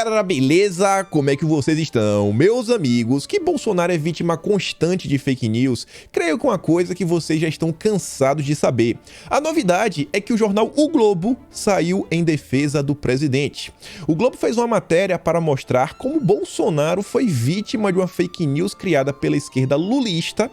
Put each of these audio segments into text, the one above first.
galera, beleza? Como é que vocês estão? Meus amigos, que Bolsonaro é vítima constante de fake news, creio que uma coisa que vocês já estão cansados de saber. A novidade é que o jornal O Globo saiu em defesa do presidente. O Globo fez uma matéria para mostrar como Bolsonaro foi vítima de uma fake news criada pela esquerda lulista,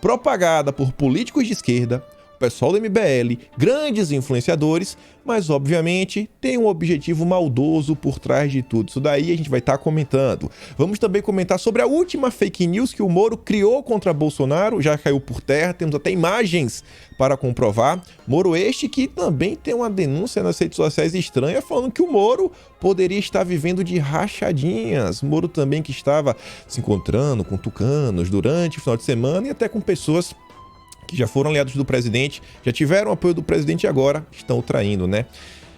propagada por políticos de esquerda, pessoal do MBL, grandes influenciadores, mas obviamente tem um objetivo maldoso por trás de tudo. Isso daí a gente vai estar comentando. Vamos também comentar sobre a última fake news que o Moro criou contra Bolsonaro, já caiu por terra, temos até imagens para comprovar. Moro este que também tem uma denúncia nas redes sociais estranha falando que o Moro poderia estar vivendo de rachadinhas. Moro também que estava se encontrando com tucanos durante o final de semana e até com pessoas que já foram aliados do presidente, já tiveram apoio do presidente e agora estão o traindo, né?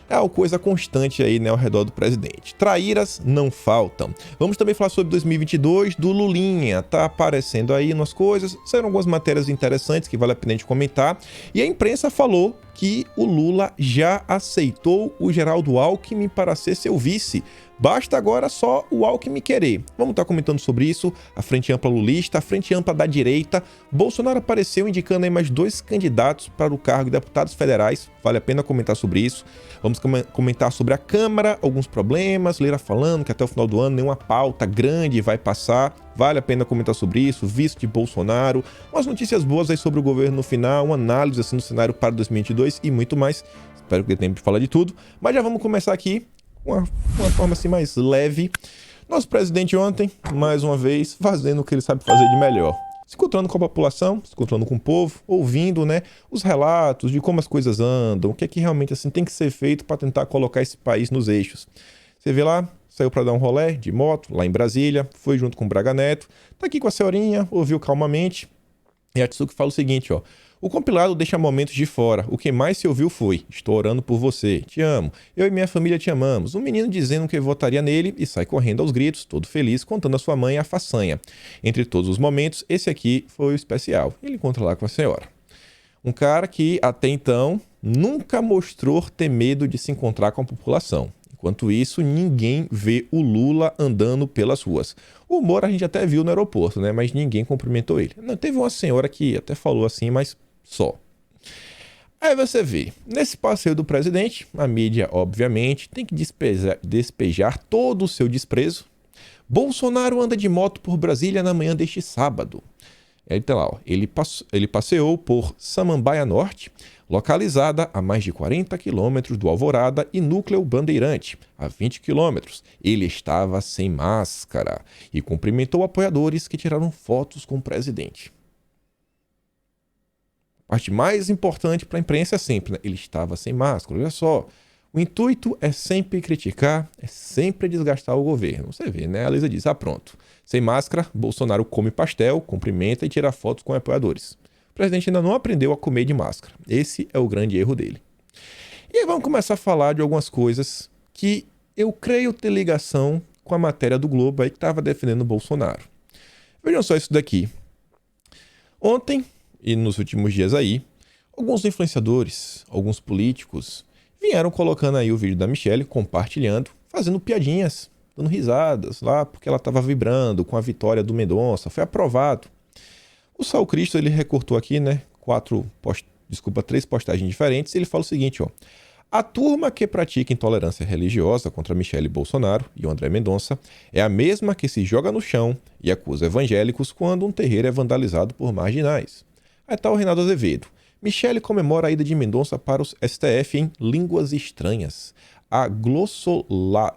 É uma coisa constante aí, né, ao redor do presidente. Traíras não faltam. Vamos também falar sobre 2022 do Lulinha. Tá aparecendo aí umas coisas, saíram algumas matérias interessantes que vale a pena a gente comentar. E a imprensa falou que o Lula já aceitou o Geraldo Alckmin para ser seu vice. Basta agora só o Alckmin querer. Vamos estar comentando sobre isso. A Frente Ampla Lulista, a Frente Ampla da Direita. Bolsonaro apareceu indicando aí mais 2 candidatos para o cargo de deputados federais. Vale a pena comentar sobre isso. Vamos comentar sobre a Câmara, alguns problemas. Lira falando que até o final do ano nenhuma pauta grande vai passar. Vale a pena comentar sobre isso. Vice de Bolsonaro. Umas notícias boas aí sobre o governo no final. Uma análise assim, no cenário para 2022 e muito mais. Espero que dê tempo de falar de tudo. Mas já vamos começar aqui. Uma forma assim mais leve. Nosso presidente ontem, mais uma vez, fazendo o que ele sabe fazer de melhor. Se encontrando com a população, se encontrando com o povo, ouvindo, né, os relatos de como as coisas andam, o que é que realmente assim tem que ser feito para tentar colocar esse país nos eixos. Você vê lá, saiu para dar um rolê de moto, lá em Brasília, foi junto com o Braga Neto, tá aqui com a senhorinha, ouviu calmamente. E a Tsuki fala o seguinte, ó. O compilado deixa momentos de fora. O que mais se ouviu foi: estou orando por você, te amo, eu e minha família te amamos. Um menino dizendo que votaria nele e sai correndo aos gritos, todo feliz, contando a sua mãe a façanha. Entre todos os momentos, esse aqui foi o especial. Ele encontra lá com a senhora. Um cara que, até então, nunca mostrou ter medo de se encontrar com a população. Enquanto isso, ninguém vê o Lula andando pelas ruas. O Moro a gente até viu no aeroporto, né? Mas ninguém cumprimentou ele. Não, teve uma senhora que até falou assim, mas só. Aí você vê, nesse passeio do presidente, a mídia, obviamente, tem que despejar todo o seu desprezo. Bolsonaro anda de moto por Brasília na manhã deste sábado. Aí tá lá, ó, ele passeou por Samambaia Norte, localizada a mais de 40 quilômetros do Alvorada e Núcleo Bandeirante, a 20 quilômetros. Ele estava sem máscara e cumprimentou apoiadores que tiraram fotos com o presidente. A parte mais importante para a imprensa é sempre, né? Ele estava sem máscara, olha só. O intuito é sempre criticar, é sempre desgastar o governo. Você vê, né? A Lisa diz, pronto. Sem máscara, Bolsonaro come pastel, cumprimenta e tira fotos com apoiadores. O presidente ainda não aprendeu a comer de máscara. Esse é o grande erro dele. E aí vamos começar a falar de algumas coisas que eu creio ter ligação com a matéria do Globo aí que estava defendendo o Bolsonaro. Vejam só isso daqui. Ontem e nos últimos dias aí, alguns influenciadores, alguns políticos vieram colocando aí o vídeo da Michelle, compartilhando, fazendo piadinhas, dando risadas lá, porque ela estava vibrando com a vitória do Mendonça, foi aprovado. O Saul Cristo, ele recortou aqui, né, 3 postagens diferentes, e ele fala o seguinte, ó. A turma que pratica intolerância religiosa contra Michelle Bolsonaro e o André Mendonça é a mesma que se joga no chão e acusa evangélicos quando um terreiro é vandalizado por marginais. Aí tá o Renato Azevedo. Michelle comemora a ida de Mendonça para os STF em línguas estranhas. A glossolalia,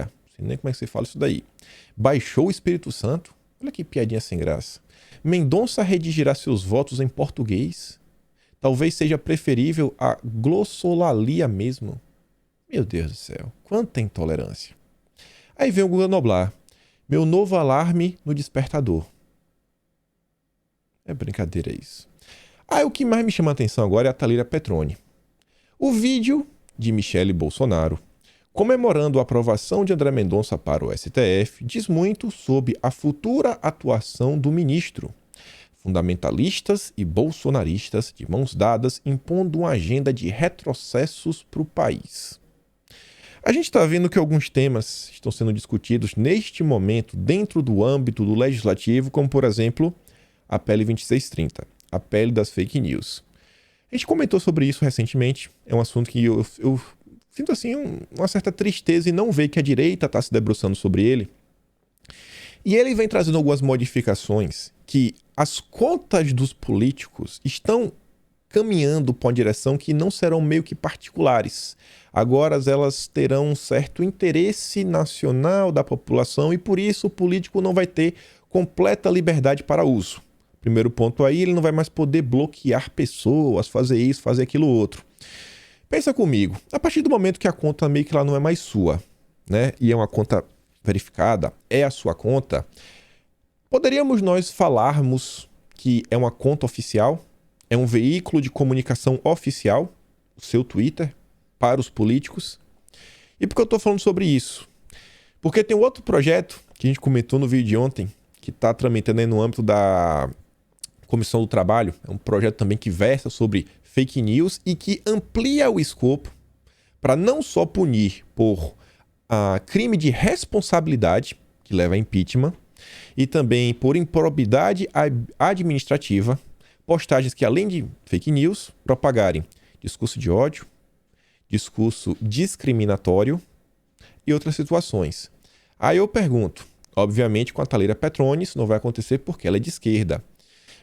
não sei nem como é que se fala isso daí, baixou o Espírito Santo. Olha que piadinha sem graça. Mendonça redigirá seus votos em português. Talvez seja preferível a glossolalia mesmo. Meu Deus do céu, quanta intolerância. Aí vem o Guga Noblar. Meu novo alarme no despertador. É brincadeira isso. O que mais me chama a atenção agora é a Thalíria Petroni. O vídeo de Michelle Bolsonaro comemorando a aprovação de André Mendonça para o STF diz muito sobre a futura atuação do ministro. Fundamentalistas e bolsonaristas de mãos dadas impondo uma agenda de retrocessos para o país. A gente está vendo que alguns temas estão sendo discutidos neste momento dentro do âmbito do legislativo, como, por exemplo, a PL 2630, a PL das fake news. A gente comentou sobre isso recentemente, é um assunto que eu sinto assim uma certa tristeza em não ver que a direita está se debruçando sobre ele. E ele vem trazendo algumas modificações que as contas dos políticos estão caminhando para uma direção que não serão meio que particulares. Agora elas terão um certo interesse nacional da população e por isso o político não vai ter completa liberdade para uso. Primeiro ponto aí, ele não vai mais poder bloquear pessoas, fazer isso, fazer aquilo outro. Pensa comigo, a partir do momento que a conta meio que ela não é mais sua, né? E é uma conta verificada, é a sua conta, poderíamos nós falarmos que é uma conta oficial? É um veículo de comunicação oficial, o seu Twitter, para os políticos? E por que eu estou falando sobre isso? Porque tem um outro projeto que a gente comentou no vídeo de ontem, que está tramitando aí no âmbito da Comissão do Trabalho. É um projeto também que versa sobre fake news e que amplia o escopo para não só punir por crime de responsabilidade, que leva a impeachment, e também por improbidade administrativa, postagens que, além de fake news, propagarem discurso de ódio, discurso discriminatório e outras situações. Aí eu pergunto, obviamente com a Thalíria Petroni isso não vai acontecer porque ela é de esquerda.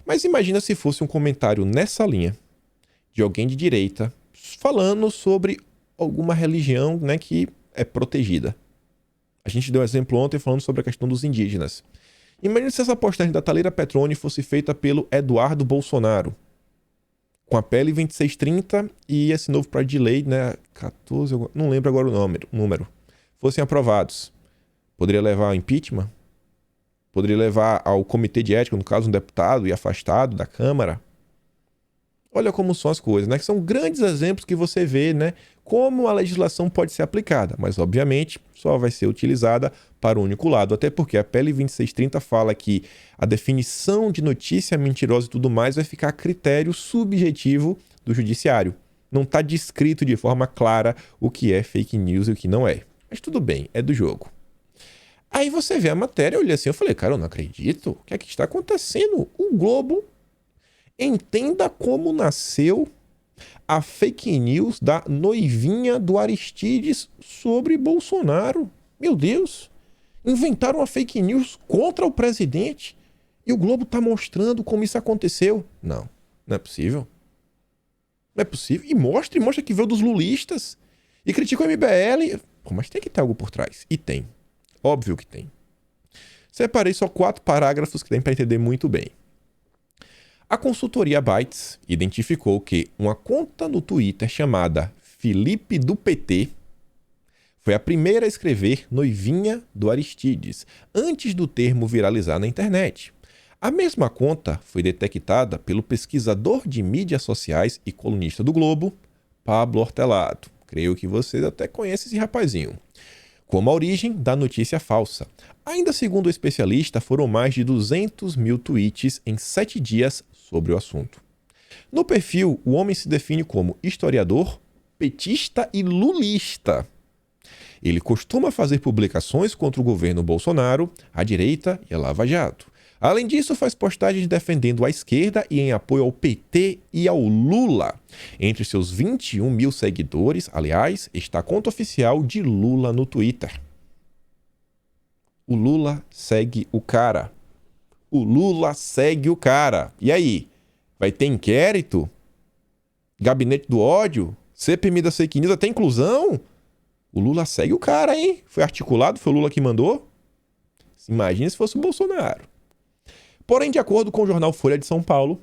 Mas imagina se fosse um comentário nessa linha de alguém de direita falando sobre alguma religião, né, que é protegida. A gente deu um exemplo ontem falando sobre a questão dos indígenas. Imagina se essa postagem da Thalíria Petroni fosse feita pelo Eduardo Bolsonaro, com a PL 2630 e esse novo projeto de lei, né, 14, não lembro agora o número, fossem aprovados. Poderia levar ao impeachment? Poderia levar ao comitê de ética, no caso um deputado, e afastado da Câmara? Olha como são as coisas, né? Que são grandes exemplos que você vê, né? Como a legislação pode ser aplicada, mas obviamente só vai ser utilizada para o único lado, até porque a PL 2630 fala que a definição de notícia mentirosa e tudo mais vai ficar a critério subjetivo do judiciário. Não está descrito de forma clara o que é fake news e o que não é. Mas tudo bem, é do jogo. Aí você vê a matéria, eu olhei assim, eu falei, cara, eu não acredito. O que é que está acontecendo? O Globo entenda como nasceu a fake news da noivinha do Aristides sobre Bolsonaro. Meu Deus! Inventaram uma fake news contra o presidente e o Globo está mostrando como isso aconteceu. Não, não é possível. Não é possível. E mostra que veio dos lulistas. E critica o MBL. Pô, mas tem que ter algo por trás. E tem. Óbvio que tem. Separei só 4 parágrafos que tem para entender muito bem. A consultoria Bytes identificou que uma conta no Twitter chamada Felipe do PT foi a primeira a escrever noivinha do Aristides, antes do termo viralizar na internet. A mesma conta foi detectada pelo pesquisador de mídias sociais e colunista do Globo, Pablo Hortelado. Creio que vocês até conhecem esse rapazinho. Como a origem da notícia falsa. Ainda segundo o especialista, foram mais de 200 mil tweets em 7 dias sobre o assunto. No perfil, o homem se define como historiador, petista e lulista. Ele costuma fazer publicações contra o governo Bolsonaro, a direita e a Lava Jato. Além disso, faz postagens defendendo a esquerda e em apoio ao PT e ao Lula. Entre seus 21 mil seguidores, aliás, está a conta oficial de Lula no Twitter. O Lula segue o cara. O Lula segue o cara. E aí? Vai ter inquérito? Gabinete do ódio? CPMI da fake news? Até inclusão? O Lula segue o cara, hein? Foi articulado? Foi o Lula que mandou? Imagina se fosse o Bolsonaro. Porém, de acordo com o jornal Folha de São Paulo,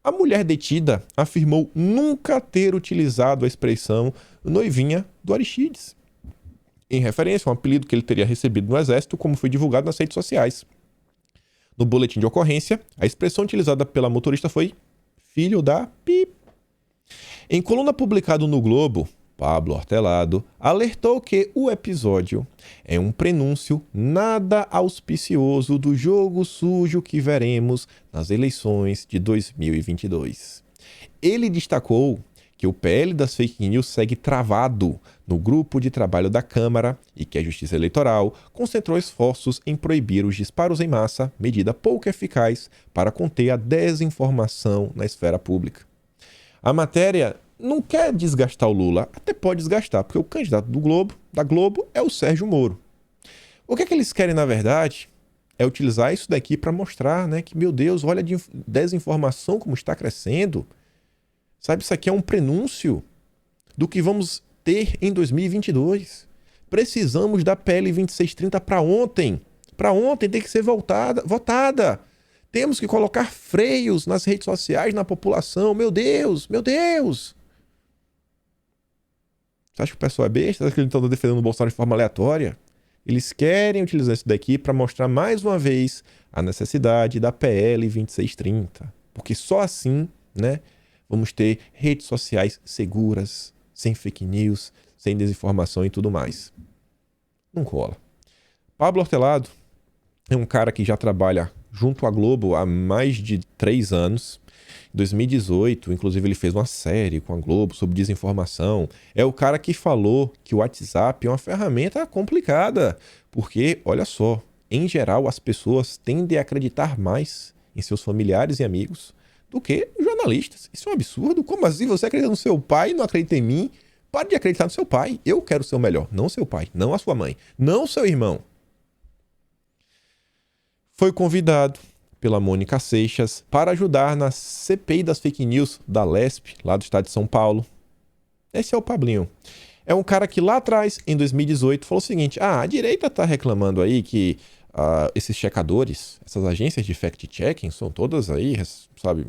a mulher detida afirmou nunca ter utilizado a expressão noivinha do Aristides, em referência a um apelido que ele teria recebido no Exército, como foi divulgado nas redes sociais. No boletim de ocorrência, a expressão utilizada pela motorista foi filho da pip. Em coluna publicada no Globo, Pablo Hortelado alertou que o episódio é um prenúncio nada auspicioso do jogo sujo que veremos nas eleições de 2022. Ele destacou que o PL das fake news segue travado no grupo de trabalho da Câmara e que a Justiça Eleitoral concentrou esforços em proibir os disparos em massa, medida pouco eficaz para conter a desinformação na esfera pública. A matéria não quer desgastar o Lula, até pode desgastar, porque o candidato da Globo é o Sérgio Moro. O que é que eles querem, na verdade, é utilizar isso daqui para mostrar, né, que, meu Deus, olha a desinformação como está crescendo. Sabe, isso aqui é um prenúncio do que vamos ter em 2022. Precisamos da PL 2630 para ontem. Para ontem tem que ser votada. Temos que colocar freios nas redes sociais, na população. Meu Deus, meu Deus. Você acha que o pessoal é besta? Você acha que eles estão defendendo o Bolsonaro de forma aleatória? Eles querem utilizar isso daqui para mostrar mais uma vez a necessidade da PL 2630. Porque só assim, né, vamos ter redes sociais seguras, sem fake news, sem desinformação e tudo mais. Não cola. Pablo Hortelado é um cara que já trabalha junto à Globo há mais de 3 anos. Em 2018, inclusive, ele fez uma série com a Globo sobre desinformação. É o cara que falou que o WhatsApp é uma ferramenta complicada, porque, olha só, em geral, as pessoas tendem a acreditar mais em seus familiares e amigos do que os jornalistas. Isso é um absurdo. Como assim? Você acredita no seu pai e não acredita em mim? Pare de acreditar no seu pai. Eu quero ser o melhor, não seu pai, não a sua mãe, não seu irmão. Foi convidado pela Mônica Seixas para ajudar na CPI das fake news da Lesp, lá do estado de São Paulo. Esse é o Pablinho. É um cara que lá atrás, em 2018, falou o seguinte: a direita está reclamando aí que esses checadores, essas agências de fact-checking, são todas aí, sabe,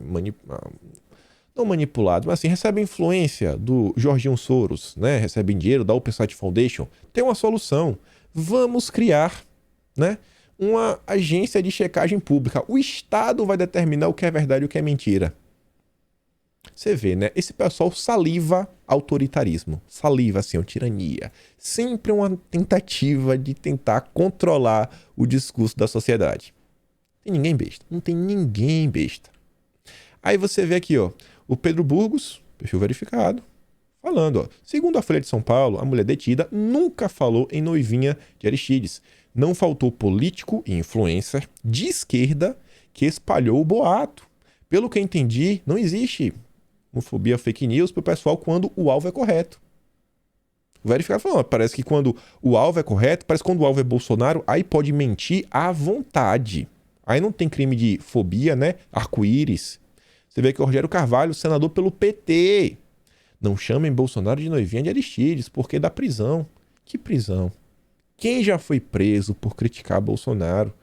não manipulados, mas assim, recebem influência do Jorginho Soros, né? Recebem dinheiro da Open Site Foundation. Tem uma solução. Vamos criar, né, uma agência de checagem pública. O Estado vai determinar o que é verdade e o que é mentira. Você vê, né? Esse pessoal saliva autoritarismo. Saliva, assim, tirania. Sempre uma tentativa de tentar controlar o discurso da sociedade. Tem ninguém besta. Não tem ninguém besta. Aí você vê aqui, ó, o Pedro Burgos, perfil verificado, falando, ó, segundo a Folha de São Paulo, a mulher detida nunca falou em noivinha de Aristides. Não faltou político e influencer de esquerda que espalhou o boato. Pelo que eu entendi, não existe homofobia fake news para o pessoal quando o alvo é correto. O verificado falou, parece que quando o alvo é correto, parece que quando o alvo é Bolsonaro, aí pode mentir à vontade. Aí não tem crime de fobia, né? Arco-íris. Você vê que o Rogério Carvalho, senador pelo PT. Não chamem Bolsonaro de noivinha de Aristides, porque dá prisão. Que prisão? Quem já foi preso por criticar Bolsonaro?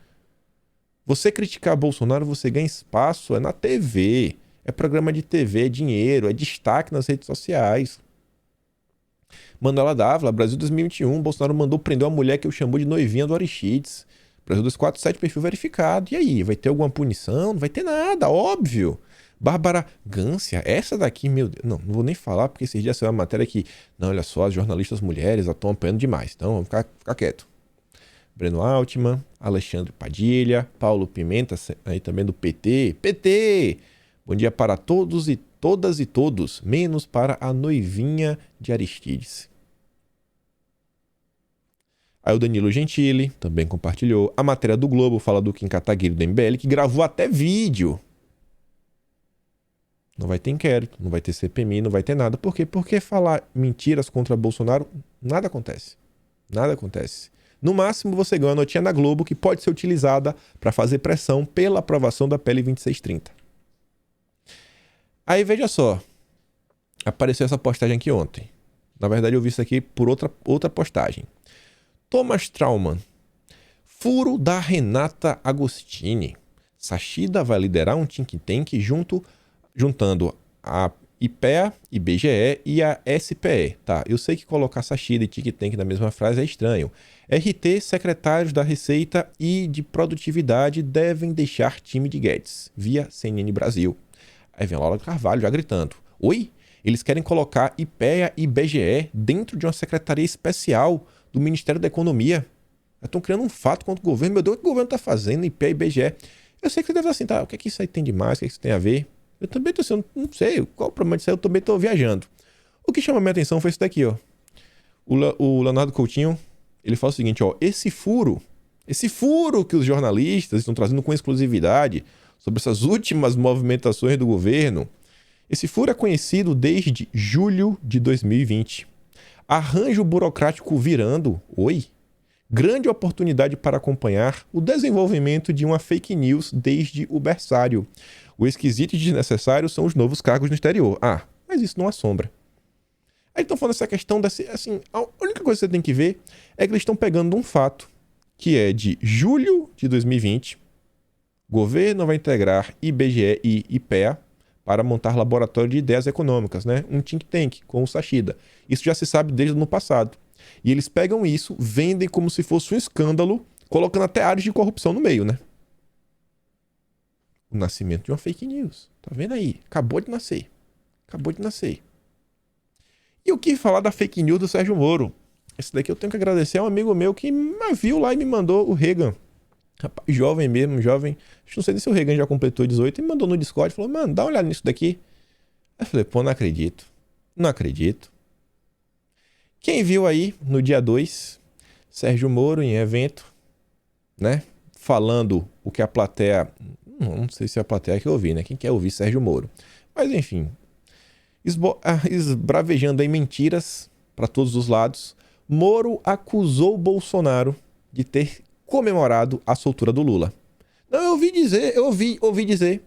Você criticar Bolsonaro, você ganha espaço, é na TV. É programa de TV, é dinheiro, é destaque nas redes sociais. Manuela Dávila, Brasil 2021, Bolsonaro mandou prender uma mulher que eu chamou de noivinha do Aristides. Brasil 247, perfil verificado. E aí, vai ter alguma punição? Não vai ter nada, óbvio. Bárbara Gância, essa daqui, meu Deus, não vou nem falar, porque esses dias saiu uma matéria que, não, olha só, as jornalistas mulheres estão apanhando demais, então vamos ficar quieto. Breno Altman, Alexandre Padilha, Paulo Pimenta, aí também do PT. PT! Bom dia para todos e todas e todos, menos para a noivinha de Aristides. Aí o Danilo Gentili também compartilhou. A matéria do Globo fala do Kim Kataguiri do MBL, que gravou até vídeo. Não vai ter inquérito, não vai ter CPMI, não vai ter nada. Por quê? Porque falar mentiras contra Bolsonaro, nada acontece. Nada acontece. No máximo, você ganha uma notinha na Globo que pode ser utilizada para fazer pressão pela aprovação da PL 2630. Aí, veja só. Apareceu essa postagem aqui ontem. Na verdade, eu vi isso aqui por outra postagem. Thomas Trauman. Furo da Renata Agostini. Sachida vai liderar um think tank juntando a IPEA, IBGE e a SPE. Tá, eu sei que colocar Sachida e think tank na mesma frase é estranho. RT, secretários da Receita e de Produtividade devem deixar time de Guedes, via CNN Brasil. Aí vem a Laura Carvalho já gritando. Oi? Eles querem colocar IPEA e IBGE dentro de uma secretaria especial do Ministério da Economia. Estão criando um fato contra o governo. Meu Deus, o que o governo está fazendo, IPEA e IBGE? Eu sei que você deve estar assim, tá? O que é que isso aí tem de mais? O que é que isso tem a ver? Eu também estou assim, não sei qual o problema disso aí, eu também estou viajando. O que chama minha atenção foi isso daqui, ó. O Leonardo Coutinho, ele fala o seguinte, ó. Esse furo que os jornalistas estão trazendo com exclusividade sobre essas últimas movimentações do governo, esse furo é conhecido desde julho de 2020. Arranjo burocrático virando, oi? Grande oportunidade para acompanhar o desenvolvimento de uma fake news desde o berçário. O esquisito e desnecessário são os novos cargos no exterior. Ah, mas isso não assombra. Aí estão falando essa questão desse, assim, a única coisa que você tem que ver é que eles estão pegando um fato que é de julho de 2020. Governo vai integrar IBGE e IPEA para montar laboratório de ideias econômicas, né? Um think tank com o Sachida. Isso já se sabe desde o ano passado. E eles pegam isso, vendem como se fosse um escândalo, colocando até áreas de corrupção no meio, né? O nascimento de uma fake news. Tá vendo aí? Acabou de nascer. Acabou de nascer. E o que falar da fake news do Sérgio Moro? Esse daqui eu tenho que agradecer a um amigo meu que me viu lá e me mandou o Reagan. Rapaz, jovem mesmo, jovem. Não sei nem se o Reagan já completou 18 e me mandou no Discord e falou, mano, dá uma olhada nisso daqui. Aí eu falei, pô, não acredito. Não acredito. Quem viu aí, no dia 2, Sérgio Moro em evento, né? Falando o que a plateia... Não sei se é a plateia que eu ouvi, né? Quem quer ouvir Sérgio Moro? Mas, enfim. Esbravejando aí mentiras para todos os lados, Moro acusou Bolsonaro de ter comemorado a soltura do Lula. Não, eu ouvi dizer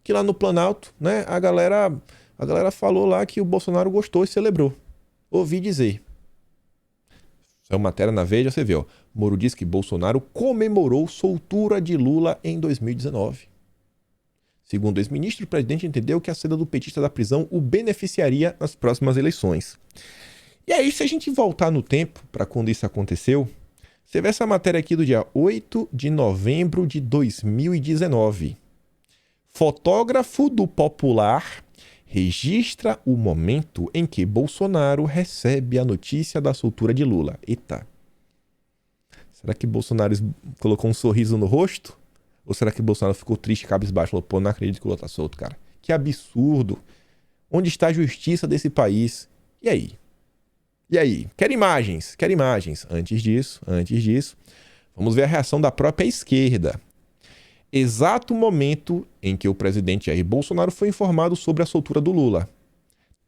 que lá no Planalto, né, a galera falou lá que o Bolsonaro gostou e celebrou. Ouvi dizer. Isso é uma matéria na Veja, você vê, ó. Moro diz que Bolsonaro comemorou soltura de Lula em 2019. Segundo o ex-ministro, o presidente entendeu que a saída do petista da prisão o beneficiaria nas próximas eleições. E aí, se a gente voltar no tempo para quando isso aconteceu, você vê essa matéria aqui do dia 8 de novembro de 2019. Fotógrafo do Popular registra o momento em que Bolsonaro recebe a notícia da soltura de Lula. Eita. Será que Bolsonaro colocou um sorriso no rosto? Ou será que Bolsonaro ficou triste, cabisbaixo? Falou, pô, não acredito que o Lula tá solto, cara. Que absurdo. Onde está a justiça desse país? E aí? E aí? Quero imagens. Antes disso, vamos ver a reação da própria esquerda. Exato momento em que o presidente Jair Bolsonaro foi informado sobre a soltura do Lula.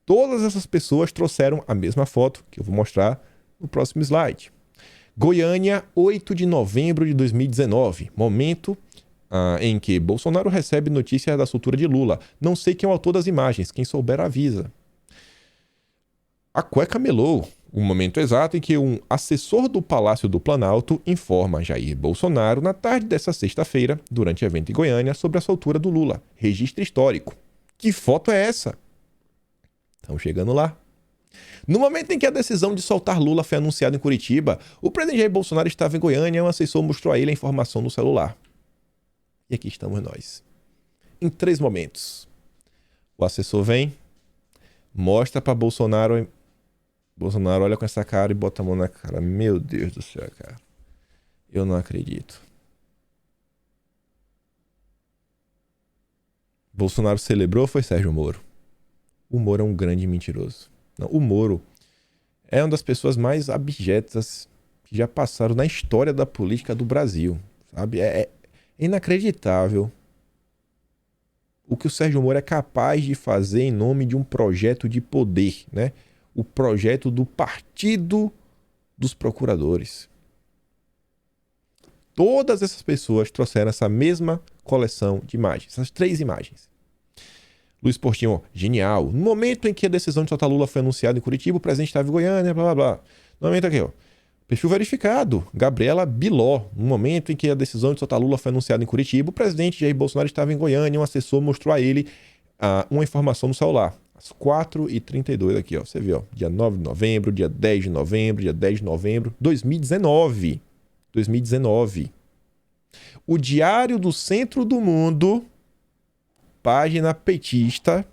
Todas essas pessoas trouxeram a mesma foto, que eu vou mostrar no próximo slide. Goiânia, 8 de novembro de 2019. Momento em que Bolsonaro recebe notícia da soltura de Lula. Não sei quem é o autor das imagens, quem souber avisa. A cueca melou. O momento exato em que um assessor do Palácio do Planalto informa Jair Bolsonaro na tarde dessa sexta-feira, durante evento em Goiânia, sobre a soltura do Lula. Registro histórico. Que foto é essa? Estamos chegando lá. No momento em que a decisão de soltar Lula foi anunciada em Curitiba, o presidente Jair Bolsonaro estava em Goiânia e um assessor mostrou a ele a informação no celular. E aqui estamos nós. Em 3 momentos. O assessor vem, mostra para Bolsonaro... Bolsonaro olha com essa cara e bota a mão na cara. Meu Deus do céu, cara. Eu não acredito. Bolsonaro celebrou ou foi Sérgio Moro? O Moro é um grande mentiroso. Não, o Moro é uma das pessoas mais abjetas que já passaram na história da política do Brasil. Sabe? É inacreditável o que o Sérgio Moro é capaz de fazer em nome de um projeto de poder, né? O projeto do Partido dos Procuradores. Todas essas pessoas trouxeram essa mesma coleção de imagens, essas 3 imagens. Luiz Portinho, genial. No momento em que a decisão de soltar Lula foi anunciada em Curitiba, o presidente estava em Goiânia, blá blá blá. No momento aqui, ó. Perfil verificado. Gabriela Biló. No momento em que a decisão de soltar Lula foi anunciada em Curitiba, o presidente Jair Bolsonaro estava em Goiânia e um assessor mostrou a ele uma informação no celular. Às 4h32 aqui, ó. Você vê, ó. Dia 9 de novembro, dia 10 de novembro, dia 10 de novembro, 2019. 2019. O Diário do Centro do Mundo, página petista,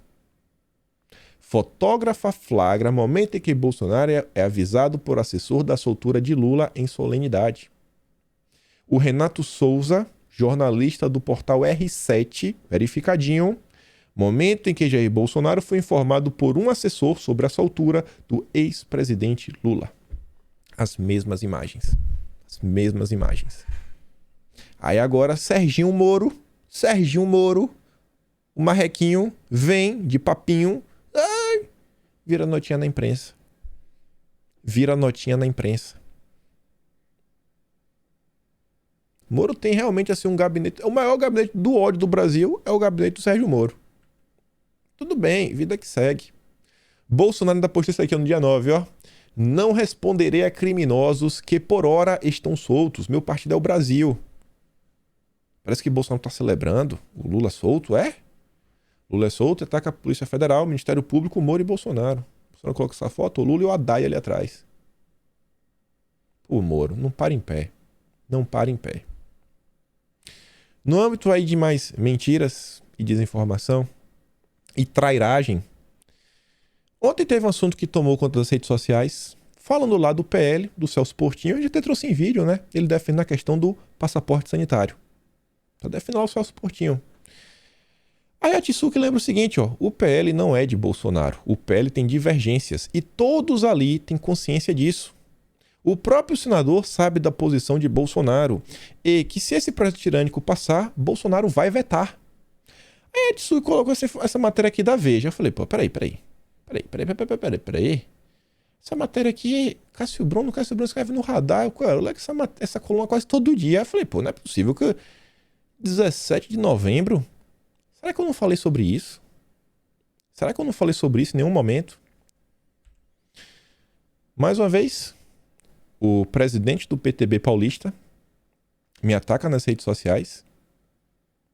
fotógrafa flagra momento em que Bolsonaro é avisado por assessor da soltura de Lula em solenidade. O Renato Souza, jornalista do portal R7, verificadinho, Momento em que Jair Bolsonaro foi informado por um assessor sobre a soltura do ex-presidente Lula. As mesmas imagens. As mesmas imagens. Aí agora Serginho Moro, o marrequinho, vem de papinho, vira notinha na imprensa. Vira notinha na imprensa. Moro tem realmente assim um gabinete... O maior gabinete do ódio do Brasil é o gabinete do Sérgio Moro. Tudo bem, vida que segue. Bolsonaro ainda postou isso aqui no dia 9, ó. Não responderei a criminosos que por hora estão soltos. Meu partido é o Brasil. Parece que Bolsonaro tá celebrando o Lula solto, é? Lula é solto, ataca a Polícia Federal, Ministério Público, Moro e Bolsonaro. Bolsonaro coloca essa foto, o Lula e o Haddad ali atrás. Pô, Moro, não para em pé. Não para em pé. No âmbito aí de mais mentiras e desinformação e trairagem, ontem teve um assunto que tomou conta das redes sociais, falando lá do PL, do Celso Portinho. A gente até trouxe em vídeo, né? Ele defende a questão do passaporte sanitário. Tá defendendo lá o Celso Portinho. Aí a Tsuki lembra o seguinte, ó. O PL não é de Bolsonaro. O PL tem divergências e todos ali têm consciência disso. O próprio senador sabe da posição de Bolsonaro e que se esse projeto tirânico passar, Bolsonaro vai vetar. Aí a Tsuki colocou essa matéria aqui da Veja. Eu falei, pô, peraí. Essa matéria aqui, Cássio Bruno escreve no Radar. Eu leio essa coluna quase todo dia. Eu falei, pô, não é possível que 17 de novembro... Será que eu não falei sobre isso? Será que eu não falei sobre isso em nenhum momento? Mais uma vez, o presidente do PTB paulista me ataca nas redes sociais,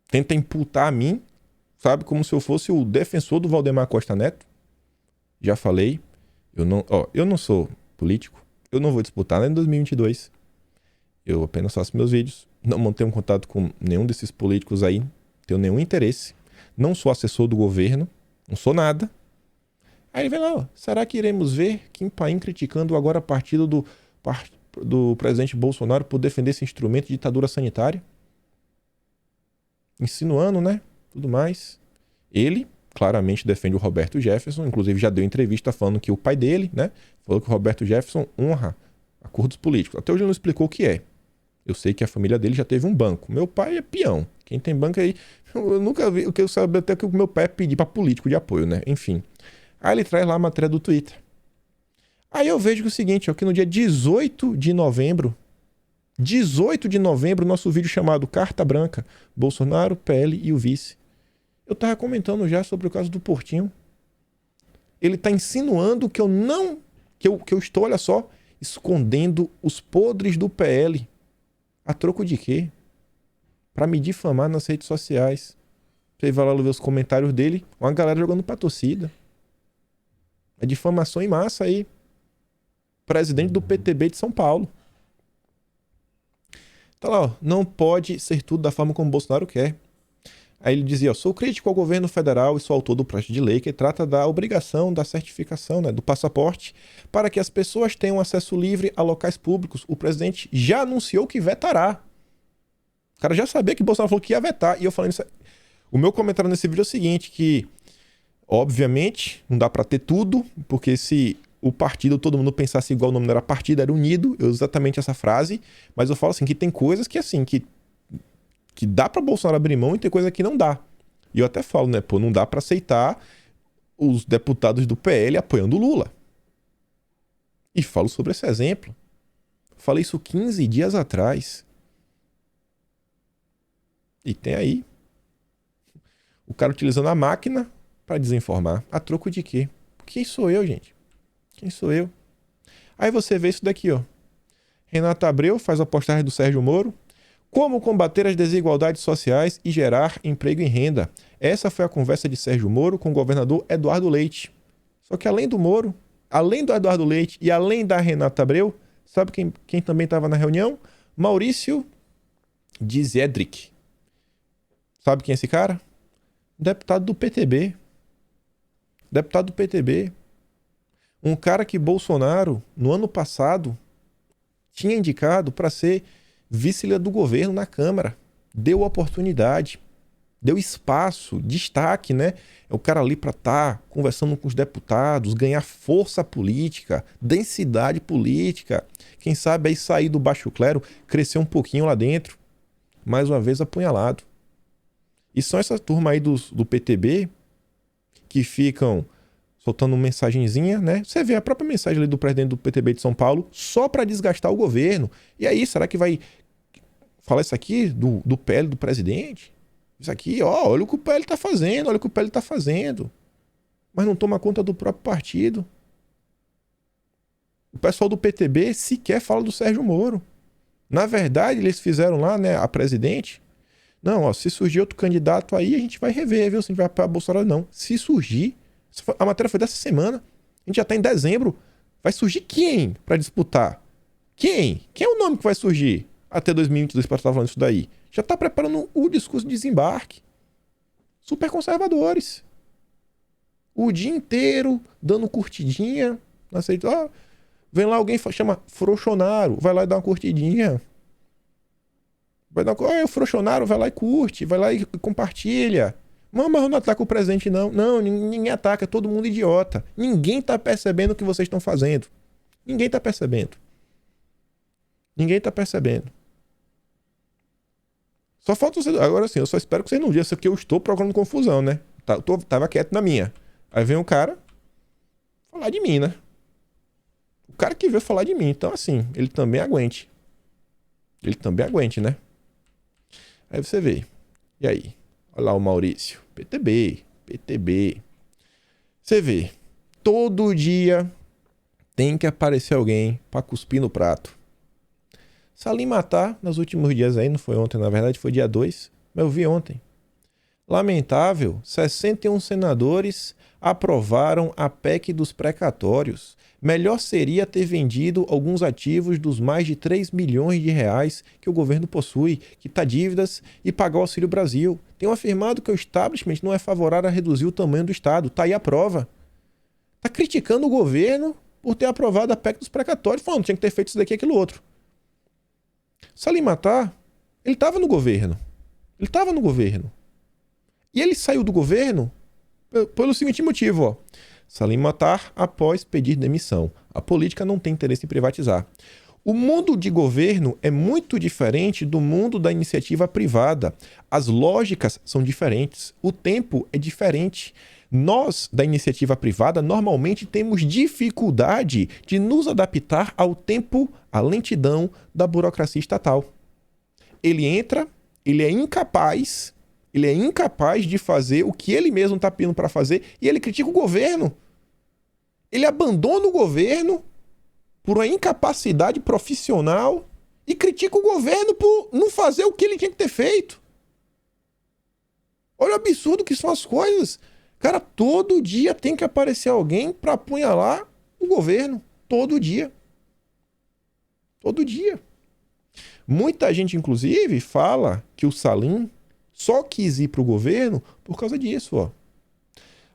tenta imputar a mim, sabe, como se eu fosse o defensor do Valdemar Costa Neto. Já falei, eu não sou político, eu não vou disputar nem em 2022. Eu apenas faço meus vídeos, não mantenho contato com nenhum desses políticos aí, tenho nenhum interesse, não sou assessor do governo, não sou nada. Aí ele vem lá, ó, será que iremos ver Kim Paim criticando agora a partido do presidente Bolsonaro por defender esse instrumento de ditadura sanitária? Insinuando, né? Tudo mais. Ele claramente defende o Roberto Jefferson, inclusive já deu entrevista falando que o pai dele, né, falou que o Roberto Jefferson honra acordos políticos. Até hoje ele não explicou o que é. Eu sei que a família dele já teve um banco. Meu pai é peão. Quem tem banco aí... Eu nunca vi... O que eu sabia até que o meu pai é pedir para político de apoio, né? Enfim. Aí ele traz lá a matéria do Twitter. Aí eu vejo que é o seguinte, ó, que no dia 18 de novembro, nosso vídeo chamado Carta Branca, Bolsonaro, PL e o vice. Eu tava comentando já sobre o caso do Portinho. Ele tá insinuando que eu não... Que eu estou, olha só, escondendo os podres do PL. A troco de quê? Pra me difamar nas redes sociais. Você vai lá ver os comentários dele, uma galera jogando pra torcida. É difamação em massa aí. Presidente do PTB de São Paulo. Tá lá, ó. Não pode ser tudo da forma como o Bolsonaro quer. Aí ele dizia, ó, sou crítico ao governo federal e sou autor do projeto de lei que trata da obrigação da certificação, né, do passaporte para que as pessoas tenham acesso livre a locais públicos. O presidente já anunciou que vetará. O cara já sabia que o Bolsonaro falou que ia vetar. E eu falando isso... O meu comentário nesse vídeo é o seguinte, que obviamente não dá pra ter tudo, porque se o partido, todo mundo pensasse igual, o nome não era partido, era unido, eu uso exatamente essa frase, mas eu falo assim, que tem coisas que assim, que dá pra Bolsonaro abrir mão e tem coisa que não dá. E eu até falo, né, pô, não dá pra aceitar os deputados do PL apoiando o Lula. E falo sobre esse exemplo. Falei isso 15 dias atrás. E tem aí o cara utilizando a máquina pra desinformar. A troco de quê? Quem sou eu, gente? Quem sou eu? Aí você vê isso daqui, ó. Renata Abreu faz a postagem do Sérgio Moro. Como combater as desigualdades sociais e gerar emprego e renda. Essa foi a conversa de Sérgio Moro com o governador Eduardo Leite. Só que além do Moro, além do Eduardo Leite e além da Renata Abreu, sabe quem também estava na reunião? Maurício de Zedric. Sabe quem é esse cara? Deputado do PTB. Deputado do PTB. Um cara que Bolsonaro, no ano passado, tinha indicado para ser vice-líder do governo na Câmara. Deu oportunidade. deu espaço, destaque, né? É o cara ali para estar conversando com os deputados, ganhar força política, densidade política. Quem sabe aí sair do baixo clero, crescer um pouquinho lá dentro. Mais uma vez apunhalado. E são essa turma aí do PTB que ficam soltando uma mensagenzinha, né? Você vê a própria mensagem ali do presidente do PTB de São Paulo só para desgastar o governo. E aí, será que vai falar isso aqui do PL do presidente? Isso aqui, ó, olha o que o PL tá fazendo, olha o que o PL tá fazendo. Mas não toma conta do próprio partido. O pessoal do PTB sequer fala do Sérgio Moro. Na verdade, eles fizeram lá, né, a presidente. Não, ó, se surgir outro candidato aí, a gente vai rever, viu? Se a gente vai para Bolsonaro, não. Se surgir, a matéria foi dessa semana, a gente já tá em dezembro. Vai surgir quem para disputar? Quem? Quem é o nome que vai surgir até 2022 para estar falando isso daí? Já tá preparando o discurso de desembarque. Super conservadores. O dia inteiro dando curtidinha. Ó, vem lá alguém chama Frouxonaro, vai lá e dá uma curtidinha. Vai dar o Frouxonaro, vai lá e curte, vai lá e compartilha. Mas eu não ataco o presidente, não. Não, ninguém ataca, é todo mundo idiota. Ninguém tá percebendo o que vocês estão fazendo. Ninguém tá percebendo. Ninguém tá percebendo. Só falta vocês. Agora sim, eu só espero que vocês não digam isso aqui, eu estou procurando confusão, né? Tava quieto na minha. Aí vem um cara falar de mim, né? O cara que veio falar de mim. Então, assim, ele também aguente. Ele também aguente, né? Aí você vê. E aí? Olha lá o Maurício. PTB. Você vê. Todo dia tem que aparecer alguém pra cuspir no prato. Salim Matar, nos últimos dias aí, não foi ontem, na verdade foi dia 2, mas eu vi ontem. Lamentável, 61 senadores aprovaram a PEC dos precatórios. Melhor seria ter vendido alguns ativos dos mais de 3 milhões de reais que o governo possui, quitar dívidas e pagar o Auxílio Brasil. Tenho afirmado que o establishment não é favorável a reduzir o tamanho do Estado. Tá aí a prova. Tá criticando o governo por ter aprovado a PEC dos precatórios, falando que tinha que ter feito isso daqui e aquilo outro. Salim Matar, ele estava no governo. E ele saiu do governo pelo seguinte motivo, ó. Salim Matar após pedir demissão. A política não tem interesse em privatizar. O mundo de governo é muito diferente do mundo da iniciativa privada. As lógicas são diferentes. O tempo é diferente. Nós, da iniciativa privada, normalmente temos dificuldade de nos adaptar ao tempo, à lentidão da burocracia estatal. Ele entra, ele é incapaz de fazer o que ele mesmo está pedindo para fazer e ele critica o governo. Ele abandona o governo por uma incapacidade profissional e critica o governo por não fazer o que ele tinha que ter feito. Olha o absurdo que são as coisas. Cara, todo dia tem que aparecer alguém para apunhalar o governo. Todo dia. Todo dia. Muita gente, inclusive, fala que o Salim só quis ir para o governo por causa disso, ó.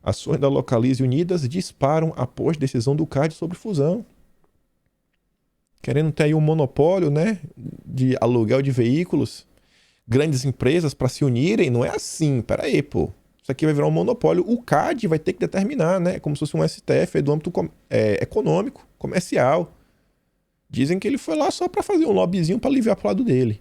Ações da Localize Unidas disparam após decisão do CAD sobre fusão. Querendo ter aí um monopólio, né, de aluguel de veículos. Grandes empresas para se unirem, não é assim. Peraí, pô. Isso aqui vai virar um monopólio. O CAD vai ter que determinar, né? Como se fosse um STF do âmbito econômico, comercial. Dizem que ele foi lá só para fazer um lobbyzinho para aliviar pro lado dele.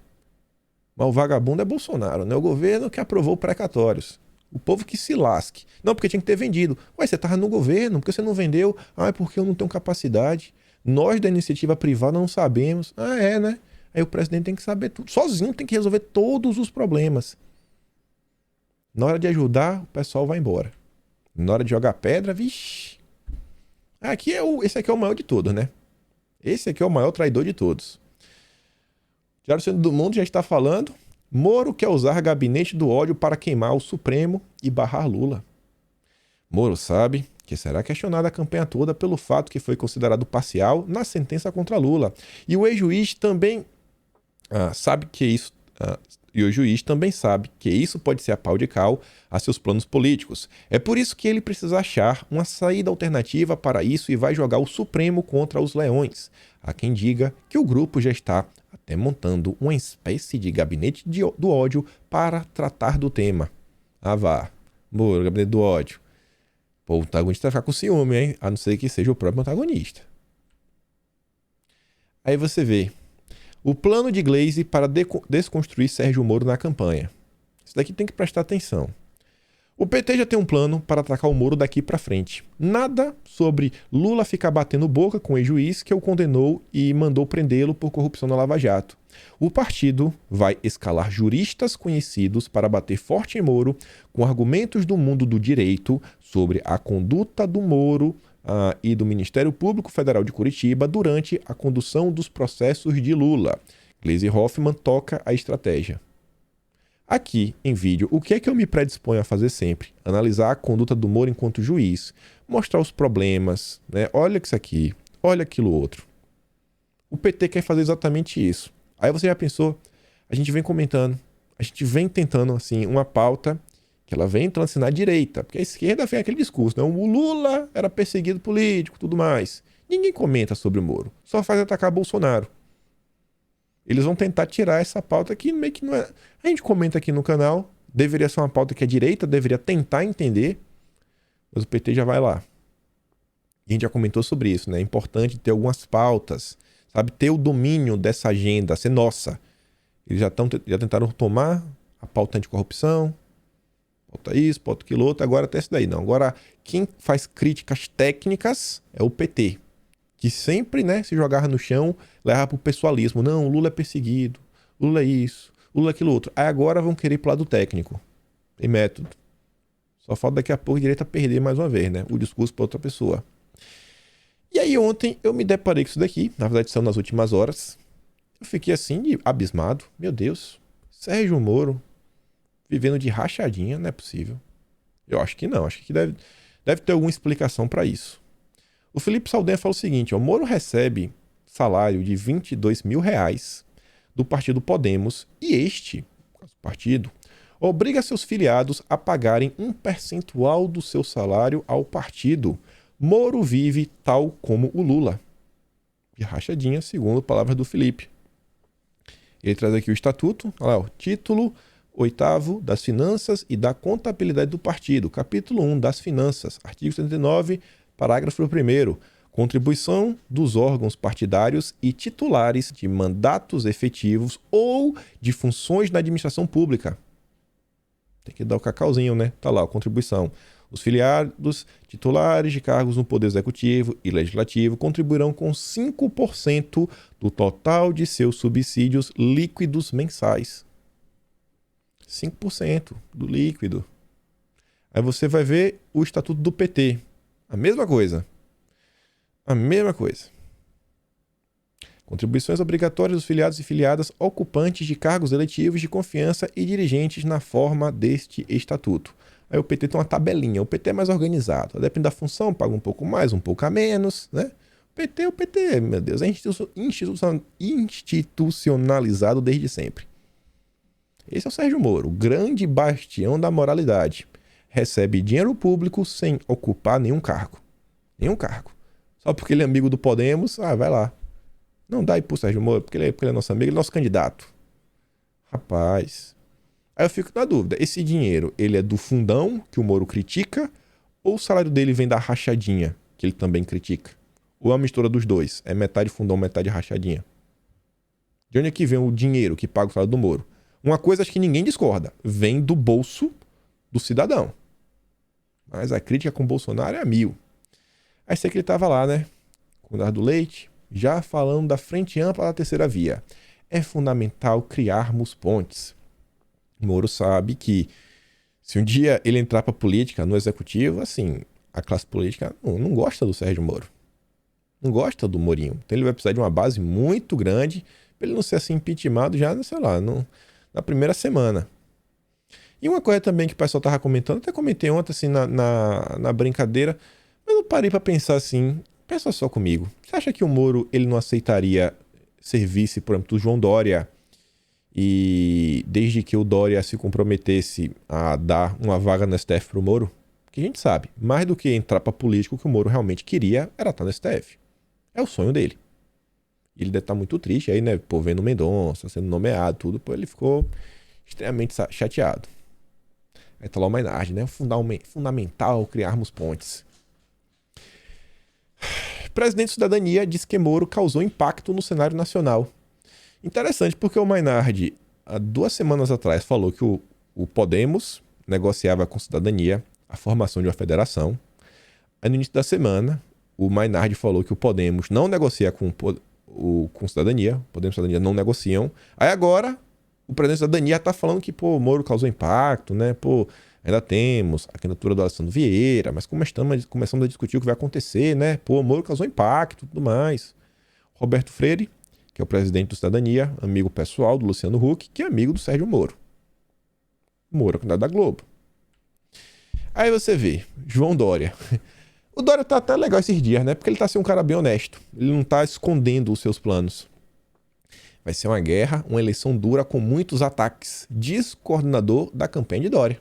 Mas o vagabundo é Bolsonaro, né? O governo que aprovou precatórios. O povo que se lasque. Não, porque tinha que ter vendido. Ué, você tava no governo, por que você não vendeu? Ah, é porque eu não tenho capacidade. Nós da iniciativa privada não sabemos. Ah, é, né? Aí o presidente tem que saber tudo. Sozinho tem que resolver todos os problemas. Na hora de ajudar, o pessoal vai embora. Na hora de jogar pedra, vixi. Esse aqui é o maior de todos, né? Esse aqui é o maior traidor de todos. Diário Centro do Mundo já está falando. Moro quer usar gabinete do ódio para queimar o Supremo e barrar Lula. Moro sabe que será questionada a campanha toda pelo fato que foi considerado parcial na sentença contra Lula. E o ex-juiz também sabe que isso... E o juiz também sabe que isso pode ser a pau de cal a seus planos políticos. É por isso que ele precisa achar uma saída alternativa para isso e vai jogar o Supremo contra os leões. Há quem diga que o grupo já está até montando uma espécie de gabinete do ódio para tratar do tema. Ah, vá. Moro, gabinete do ódio. Pô, o antagonista vai ficar com ciúme, hein? A não ser que seja o próprio antagonista. Aí você vê. O plano de Glaze para desconstruir Sérgio Moro na campanha. Isso daqui tem que prestar atenção. O PT já tem um plano para atacar o Moro daqui para frente. Nada sobre Lula ficar batendo boca com o ex-juiz que o condenou e mandou prendê-lo por corrupção na Lava Jato. O partido vai escalar juristas conhecidos para bater forte em Moro com argumentos do mundo do direito sobre a conduta do Moro e do Ministério Público Federal de Curitiba durante a condução dos processos de Lula. Gleisi Hoffmann toca a estratégia. Aqui, em vídeo, o que é que eu me predisponho a fazer sempre? Analisar a conduta do Moro enquanto juiz, mostrar os problemas, né? Olha isso aqui, olha aquilo outro. O PT quer fazer exatamente isso. Aí você já pensou, a gente vem comentando, a gente vem tentando, assim, uma pauta que ela vem entrando assim na direita, porque a esquerda vem aquele discurso, né? O Lula era perseguido político, tudo mais. Ninguém comenta sobre o Moro, só faz atacar Bolsonaro. Eles vão tentar tirar essa pauta que meio que não é... A gente comenta aqui no canal, deveria ser uma pauta que a direita deveria tentar entender, mas o PT já vai lá. E a gente já comentou sobre isso, né? É importante ter algumas pautas, sabe? Ter o domínio dessa agenda, ser nossa. Eles já tentaram tomar a pauta anticorrupção, pauta isso, pauta aquilo outro, agora até isso daí. Não, agora quem faz críticas técnicas é o PT. Que sempre, né, se jogava no chão, levava pro pessoalismo. Não, o Lula é perseguido, Lula é isso, Lula é aquilo outro. Aí agora vão querer ir pro lado técnico. Tem método. Só falta daqui a pouco a direita perder mais uma vez, né? O discurso para outra pessoa. E aí ontem eu me deparei com isso daqui. Na verdade são nas últimas horas. Eu fiquei assim, abismado. Meu Deus. Sérgio Moro vivendo de rachadinha, não é possível. Eu acho que não. Acho que deve ter alguma explicação para isso. O Felipe Saldanha fala o seguinte, ó, Moro recebe salário de R$22.000 do partido Podemos e este partido obriga seus filiados a pagarem um percentual do seu salário ao partido. Moro vive tal como o Lula. E rachadinha, segundo palavras do Felipe. Ele traz aqui o estatuto, olha lá, o título 8º das finanças e da contabilidade do partido, capítulo 1 das finanças, artigo 79, parágrafo 1º, contribuição dos órgãos partidários e titulares de mandatos efetivos ou de funções na administração pública. Tem que dar o cacauzinho, né? Tá lá, a contribuição. Os filiados titulares de cargos no Poder Executivo e Legislativo contribuirão com 5% do total de seus subsídios líquidos mensais. 5% do líquido. Aí você vai ver o estatuto do PT. A mesma coisa. A mesma coisa. Contribuições obrigatórias dos filiados e filiadas ocupantes de cargos eletivos de confiança e dirigentes na forma deste estatuto. Aí o PT tem uma tabelinha. O PT é mais organizado. Depende da função, paga um pouco mais, um pouco a menos, né? O PT, meu Deus, é institucionalizado desde sempre. Esse é o Sérgio Moro, o grande bastião da moralidade. Recebe dinheiro público sem ocupar nenhum cargo. Nenhum cargo. Só porque ele é amigo do Podemos, vai lá. Não dá aí pro Sérgio Moro, porque ele é nosso amigo, ele é nosso candidato. Rapaz. Aí eu fico na dúvida, esse dinheiro, ele é do fundão, que o Moro critica, ou o salário dele vem da rachadinha, que ele também critica? Ou é uma mistura dos dois? É metade fundão, metade rachadinha? De onde é que vem o dinheiro que paga o salário do Moro? Uma coisa acho que ninguém discorda, vem do bolso do cidadão. Mas a crítica com o Bolsonaro é a 1000. Aí sei que ele tava lá, né? Com o Eduardo Leite, já falando da frente ampla da terceira via. É fundamental criarmos pontes. Moro sabe que se um dia ele entrar pra política no executivo, assim, a classe política não gosta do Sérgio Moro. Não gosta do Morinho. Então ele vai precisar de uma base muito grande pra ele não ser assim impeachmentado já, sei lá, na primeira semana. E uma coisa também que o pessoal tava comentando, até comentei ontem assim na brincadeira, mas eu parei pra pensar assim, pensa só comigo. Você acha que o Moro ele não aceitaria ser vice, por exemplo, do João Dória, e desde que o Dória se comprometesse a dar uma vaga no STF pro Moro? Porque a gente sabe, mais do que entrar pra político, o que o Moro realmente queria era estar no STF. É o sonho dele. Ele deve estar muito triste aí, né? Pô, vendo o Mendonça sendo nomeado, tudo, pô, ele ficou extremamente chateado. Aí tá lá o Maynard, né? Fundamental criarmos pontes. O presidente de Cidadania diz que Moro causou impacto no cenário nacional. Interessante, porque o Maynard, há 2 semanas atrás, falou que o Podemos negociava com Cidadania a formação de uma federação. Aí no início da semana, o Maynard falou que o Podemos não negocia com Cidadania. O Podemos e Cidadania não negociam. Aí agora, o presidente da Cidadania tá falando que, o Moro causou impacto, né? Ainda temos a candidatura do Alessandro Vieira, mas começamos a discutir o que vai acontecer, né? O Moro causou impacto e tudo mais. Roberto Freire, que é o presidente do Cidadania, amigo pessoal do Luciano Huck, que é amigo do Sérgio Moro. Moro, candidato da Globo. Aí você vê, João Dória. O Dória tá até legal esses dias, né? Porque ele tá sendo um cara bem honesto. Ele não tá escondendo os seus planos. Vai ser uma guerra, uma eleição dura com muitos ataques. Diz coordenador da campanha de Dória.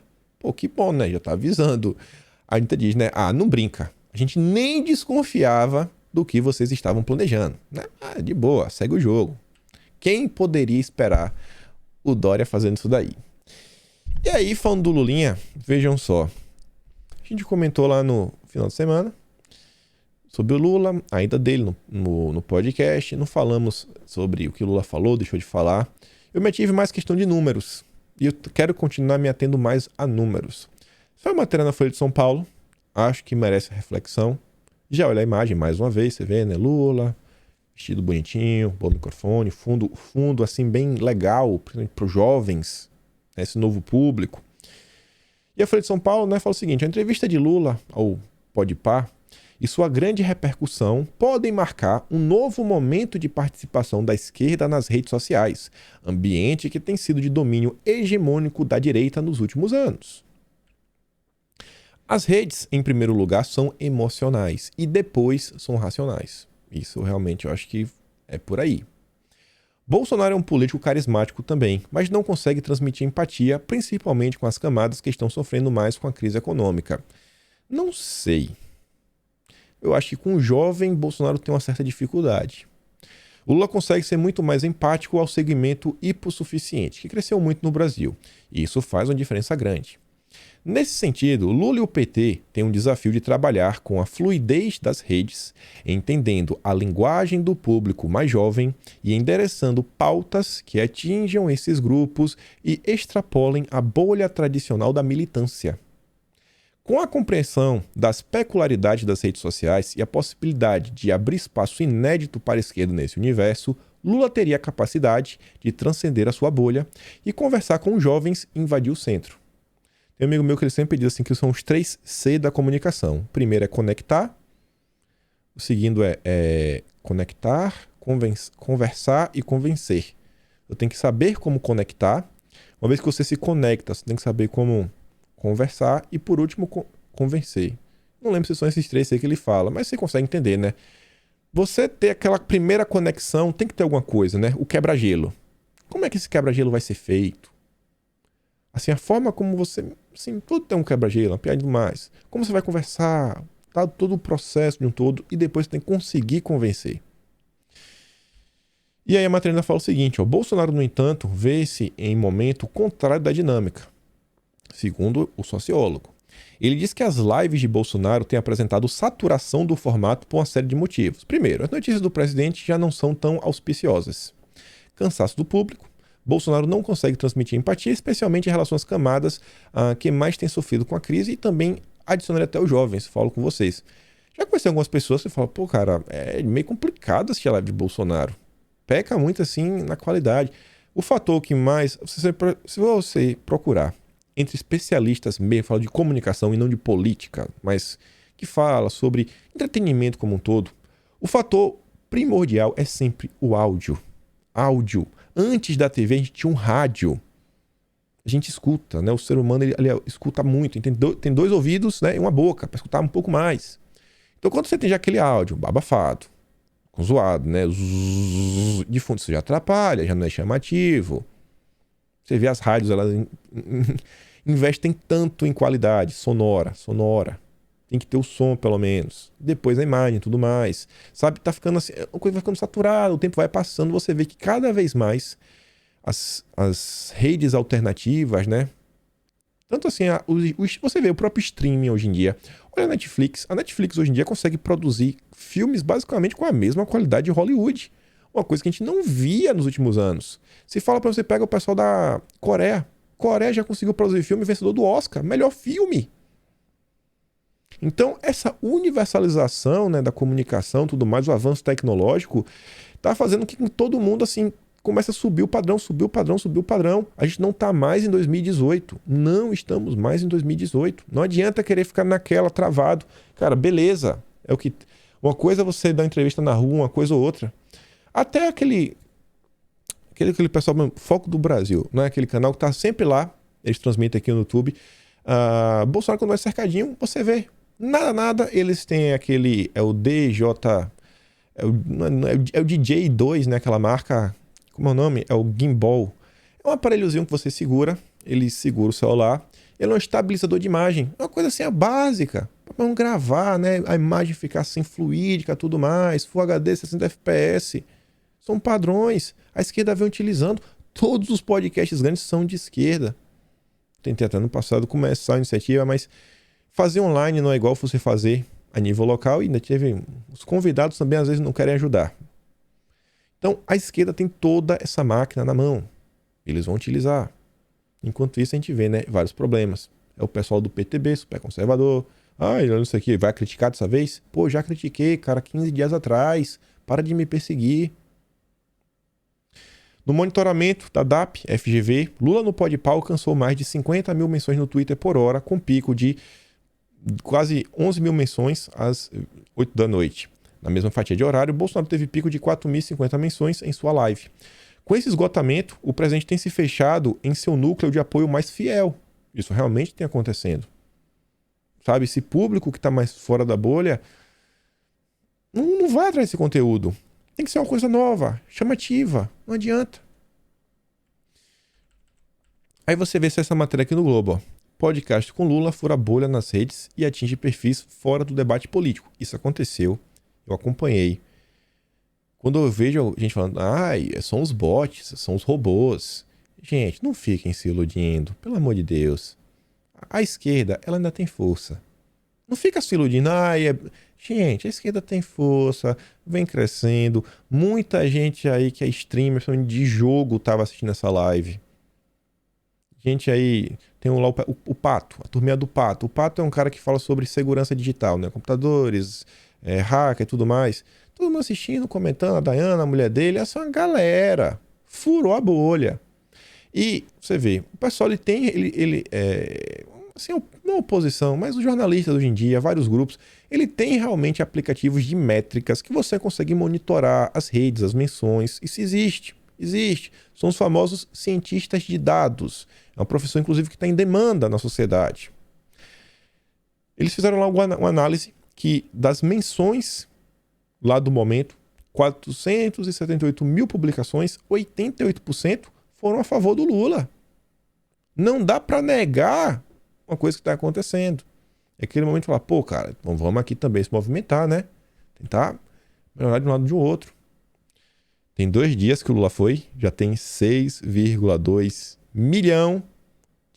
Que bom, né? Já tá avisando. A Anitta diz, né? Não brinca. A gente nem desconfiava do que vocês estavam planejando, né? De boa, segue o jogo. Quem poderia esperar o Dória fazendo isso daí? E aí, falando do Lulinha, vejam só. A gente comentou lá no final de semana sobre o Lula, a ida dele no podcast. Não falamos sobre o que o Lula falou, deixou de falar. Eu me tive mais questão de números. E eu quero continuar me atendo mais a números. Foi uma matéria na Folha de São Paulo. Acho que merece reflexão. Já olha a imagem mais uma vez, você vê, né? Lula, vestido bonitinho, bom microfone, fundo assim bem legal, principalmente para os jovens, né? Esse novo público. E a Folha de São Paulo, né, fala o seguinte: a entrevista de Lula ao Podpah e sua grande repercussão podem marcar um novo momento de participação da esquerda nas redes sociais, ambiente que tem sido de domínio hegemônico da direita nos últimos anos. As redes, em primeiro lugar, são emocionais e depois são racionais. Isso realmente eu acho que é por aí. Bolsonaro é um político carismático também, mas não consegue transmitir empatia, principalmente com as camadas que estão sofrendo mais com a crise econômica. Não sei. Eu acho que com o jovem, Bolsonaro tem uma certa dificuldade. O Lula consegue ser muito mais empático ao segmento hipossuficiente, que cresceu muito no Brasil, e isso faz uma diferença grande. Nesse sentido, Lula e o PT têm um desafio de trabalhar com a fluidez das redes, entendendo a linguagem do público mais jovem e endereçando pautas que atinjam esses grupos e extrapolem a bolha tradicional da militância. Com a compreensão das peculiaridades das redes sociais e a possibilidade de abrir espaço inédito para a esquerda nesse universo, Lula teria a capacidade de transcender a sua bolha e conversar com os jovens e invadir o centro. Tem um amigo meu que ele sempre diz assim que são os 3 C da comunicação. O primeiro é conectar, o segundo é conectar, conversar e convencer. Eu tenho que saber como conectar. Uma vez que você se conecta, você tem que saber como conversar e, por último, convencer. Não lembro se são esses 3 C que ele fala, mas você consegue entender, né? Você ter aquela primeira conexão, tem que ter alguma coisa, né? O quebra-gelo. Como é que esse quebra-gelo vai ser feito? Assim, a forma como você... Assim, tudo tem um quebra-gelo, uma piada demais. Como você vai conversar, tá? Todo o processo de um todo, e depois você tem que conseguir convencer. E aí a matéria fala o seguinte, Bolsonaro, no entanto, vê-se em momento contrário da dinâmica, segundo o sociólogo. Ele diz que as lives de Bolsonaro têm apresentado saturação do formato por uma série de motivos. Primeiro, as notícias do presidente já não são tão auspiciosas. Cansaço do público. Bolsonaro não consegue transmitir empatia, especialmente em relação às camadas que mais têm sofrido com a crise, e também adicionar até os jovens, falo com vocês. Já conheci algumas pessoas que falam, cara, é meio complicado assistir a live de Bolsonaro. Peca muito assim na qualidade. O fator que mais... Se você procurar entre especialistas mesmo, fala de comunicação e não de política, mas que fala sobre entretenimento como um todo, o fator primordial é sempre o áudio. Áudio. Antes da TV, a gente tinha um rádio. A gente escuta, né? O ser humano ele escuta muito. Tem 2 ouvidos, né? E uma boca para escutar um pouco mais. Então, quando você tem já aquele áudio abafado, com zoado, né? De fundo, isso já atrapalha, já não é chamativo. Você vê as rádios, elas investem tanto em qualidade sonora. Tem que ter o som, pelo menos. Depois a imagem e tudo mais. Sabe, tá ficando assim, a coisa vai ficando saturada, o tempo vai passando, você vê que cada vez mais as redes alternativas, né, Tanto assim, você vê o próprio streaming hoje em dia. Olha a Netflix. A Netflix hoje em dia consegue produzir filmes basicamente com a mesma qualidade de Hollywood. Uma coisa que a gente não via nos últimos anos. Se fala pra você, pega o pessoal da Coreia. Coreia já conseguiu produzir filme vencedor do Oscar. Melhor filme. Então, essa universalização, né, da comunicação, tudo mais, o avanço tecnológico, tá fazendo com que todo mundo, assim, comece a subir o padrão, subir o padrão, subir o padrão. A gente não tá mais em 2018. Não estamos mais em 2018. Não adianta querer ficar naquela, travado. Cara, beleza. É o que... Uma coisa é você dar entrevista na rua, uma coisa ou outra. Até aquele pessoal, Foco do Brasil, né? Aquele canal que tá sempre lá, eles transmitem aqui no YouTube. Bolsonaro, quando vai cercadinho, você vê. Nada, eles têm aquele... É o DJ... É o DJ2, né? Aquela marca... Como é o nome? É o gimbal. É um aparelhozinho que você segura, ele segura o celular, ele é um estabilizador de imagem. É uma coisa assim, básica. Pra não gravar, né? A imagem ficar assim, fluídica, tudo mais. Full HD, 60 FPS. São padrões. A esquerda vem utilizando. Todos os podcasts grandes são de esquerda. Tentei até no passado começar a iniciativa, mas fazer online não é igual você fazer a nível local. E ainda teve... Os convidados também às vezes não querem ajudar. Então, a esquerda tem toda essa máquina na mão. Eles vão utilizar. Enquanto isso, a gente vê, né, vários problemas. É o pessoal do PTB, super conservador. Olha isso aqui, vai criticar dessa vez? Pô, já critiquei, cara, 15 dias atrás. Para de me perseguir. No monitoramento da DAP, FGV, Lula no Podpah alcançou mais de 50 mil menções no Twitter por hora, com pico de quase 11 mil menções às 8 da noite. Na mesma fatia de horário, Bolsonaro teve pico de 4.050 menções em sua live. Com esse esgotamento, o presidente tem se fechado em seu núcleo de apoio mais fiel. Isso realmente tem acontecendo. Sabe, esse público que está mais fora da bolha não vai atrás desse conteúdo. Tem que ser uma coisa nova, chamativa. Não adianta. Aí você vê essa matéria aqui no Globo. Ó. Podcast com Lula fura bolha nas redes e atinge perfis fora do debate político. Isso aconteceu. Eu acompanhei. Quando eu vejo gente falando, são os bots, são os robôs. Gente, não fiquem se iludindo, pelo amor de Deus. A esquerda, ela ainda tem força. Não fica se iludindo, Gente, a esquerda tem força, vem crescendo. Muita gente aí que é streamer de jogo estava assistindo essa live. Gente aí, tem lá o Pato, a turminha do Pato. O Pato é um cara que fala sobre segurança digital, né? Computadores, hacker e tudo mais. Todo mundo assistindo, comentando, a Dayana, a mulher dele, essa é uma galera. Furou a bolha. E você vê, o pessoal ele tem, assim, não oposição, mas os jornalistas hoje em dia, vários grupos, ele tem realmente aplicativos de métricas que você consegue monitorar as redes, as menções. Isso existe. São os famosos cientistas de dados. É uma profissão, inclusive, que está em demanda na sociedade. Eles fizeram lá uma análise que das menções lá do momento, 478 mil publicações, 88% foram a favor do Lula. Não dá para negar uma coisa que está acontecendo. É aquele momento de falar, pô, cara, então vamos aqui também se movimentar, né? Tentar melhorar de um lado e de outro. Tem 2 dias que o Lula foi, já tem 6,2 milhão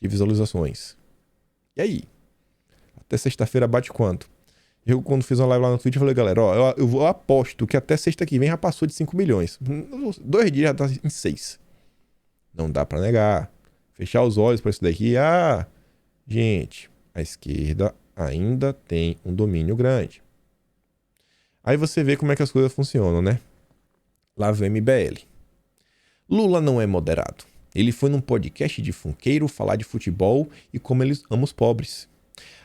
de visualizações. E aí? Até sexta-feira bate quanto? Eu, quando fiz uma live lá no Twitter, falei, galera, eu aposto que até sexta que vem já passou de 5 milhões. 2 dias já tá em 6. Não dá pra negar. Fechar os olhos pra isso daqui. Gente, a esquerda ainda tem um domínio grande. Aí você vê como é que as coisas funcionam, né? Lá vem o MBL. Lula não é moderado. Ele foi num podcast de funkeiro falar de futebol e como eles amam os pobres.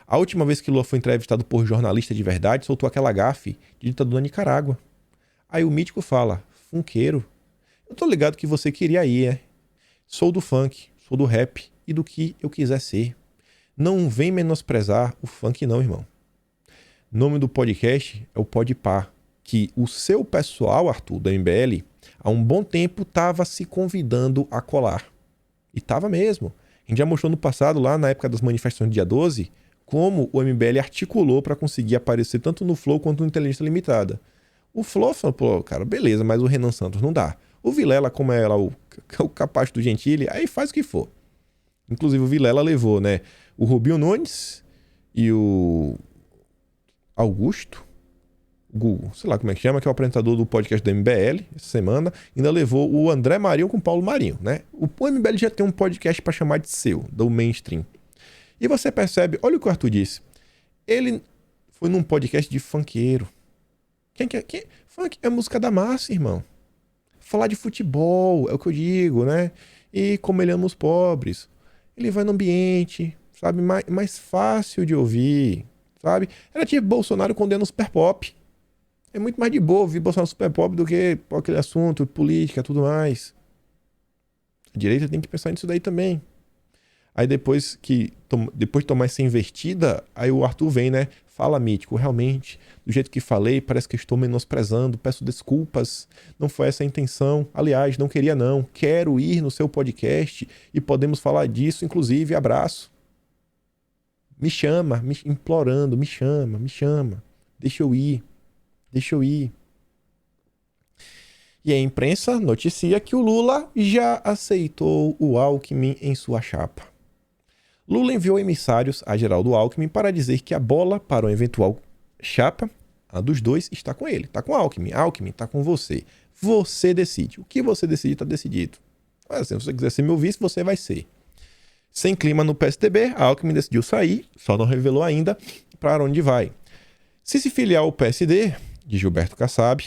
A última vez que Lula foi entrevistado por jornalista de verdade, soltou aquela gafe de ditadura na Nicarágua. Aí o mítico fala, funkeiro, eu tô ligado que você queria ir, né? Sou do funk, sou do rap e do que eu quiser ser. Não vem menosprezar o funk não, irmão. O nome do podcast é o Podpah, que o seu pessoal, Arthur, da MBL, há um bom tempo estava se convidando a colar. E estava mesmo. A gente já mostrou no passado, lá na época das manifestações do dia 12, como o MBL articulou para conseguir aparecer tanto no Flow quanto no Inteligência Limitada. O Flow falou, pô, cara, beleza, mas o Renan Santos não dá. O Vilela, como é lá o capacho do Gentili, aí faz o que for. Inclusive o Vilela levou, né? O Rubinho Nunes e o Augusto, Google, sei lá como é que chama, que é o apresentador do podcast do MBL essa semana, ainda levou o André Marinho com o Paulo Marinho, né? O MBL já tem um podcast para chamar de seu, do mainstream. E você percebe, olha o que o Arthur disse. Ele foi num podcast de funkeiro. Funk é música da massa, irmão. Falar de futebol, é o que eu digo, né? E como ele ama os pobres. Ele vai no ambiente, sabe, mais fácil de ouvir, sabe? Era tipo Bolsonaro condenando o super pop. É muito mais de boa ouvir Bolsonaro super pop do que aquele assunto, política, tudo mais. A direita tem que pensar nisso daí também. Aí depois de tomar essa invertida, aí o Arthur vem, né? Fala, Mítico, realmente, do jeito que falei, parece que estou menosprezando, peço desculpas, não foi essa a intenção. Aliás, não queria não, quero ir no seu podcast e podemos falar disso, inclusive, abraço. Me chama, implorando, me chama, deixa eu ir. E a imprensa noticia que o Lula já aceitou o Alckmin em sua chapa. Lula enviou emissários a Geraldo Alckmin para dizer que a bola para uma eventual chapa, a dos dois, está com ele. Está com Alckmin. Alckmin está com você. Você decide. O que você decide está decidido. Mas, se você quiser ser meu vice, você vai ser. Sem clima no PSDB, Alckmin decidiu sair, só não revelou ainda para onde vai. Se filiar ao PSD, de Gilberto Kassab,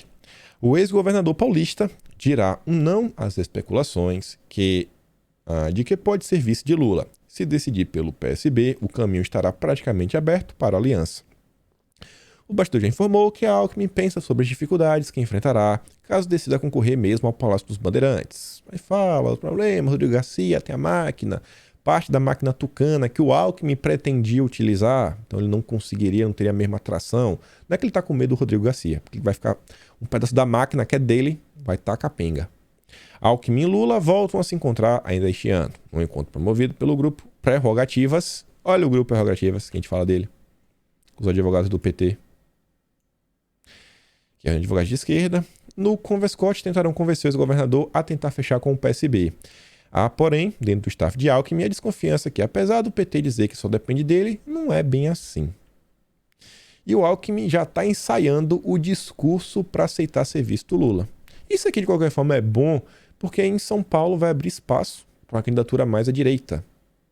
o ex-governador paulista dirá um não às especulações de que pode ser vice de Lula. Se decidir pelo PSB, o caminho estará praticamente aberto para a aliança. O bastidor já informou que a Alckmin pensa sobre as dificuldades que enfrentará caso decida concorrer mesmo ao Palácio dos Bandeirantes. Aí fala os problemas, Rodrigo Garcia tem a máquina, parte da máquina tucana que o Alckmin pretendia utilizar, então ele não conseguiria, não teria a mesma atração. Não é que ele está com medo do Rodrigo Garcia, porque vai ficar um pedaço da máquina que é dele, vai estar capenga. Alckmin e Lula voltam a se encontrar ainda este ano. Um encontro promovido pelo grupo Prerrogativas. Olha o grupo Prerrogativas, que a gente fala dele. Os advogados do PT. Que é advogados de esquerda. No Converscote tentarão convencer o ex-governador a tentar fechar com o PSB. Há, porém, dentro do staff de Alckmin, a desconfiança que, apesar do PT dizer que só depende dele, não é bem assim. E o Alckmin já está ensaiando o discurso para aceitar ser visto Lula. Isso aqui, de qualquer forma, é bom, porque em São Paulo vai abrir espaço para uma candidatura mais à direita.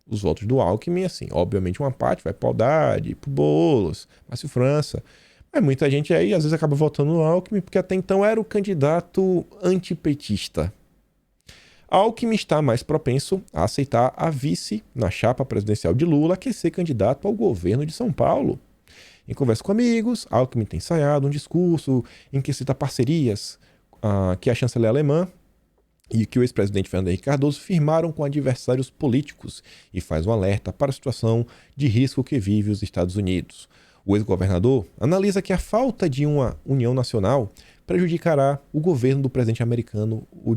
Os votos do Alckmin, assim, obviamente uma parte vai para o Haddad, para o Boulos, Márcio França. Mas muita gente aí, às vezes, acaba votando no Alckmin, porque até então era o candidato antipetista. Alckmin está mais propenso a aceitar a vice na chapa presidencial de Lula que ser candidato ao governo de São Paulo. Em conversa com amigos, Alckmin tem ensaiado um discurso em que cita parcerias que a chanceler alemã e que o ex-presidente Fernando Henrique Cardoso firmaram com adversários políticos e faz um alerta para a situação de risco que vive os Estados Unidos. O ex-governador analisa que a falta de uma união nacional prejudicará o governo do presidente americano, o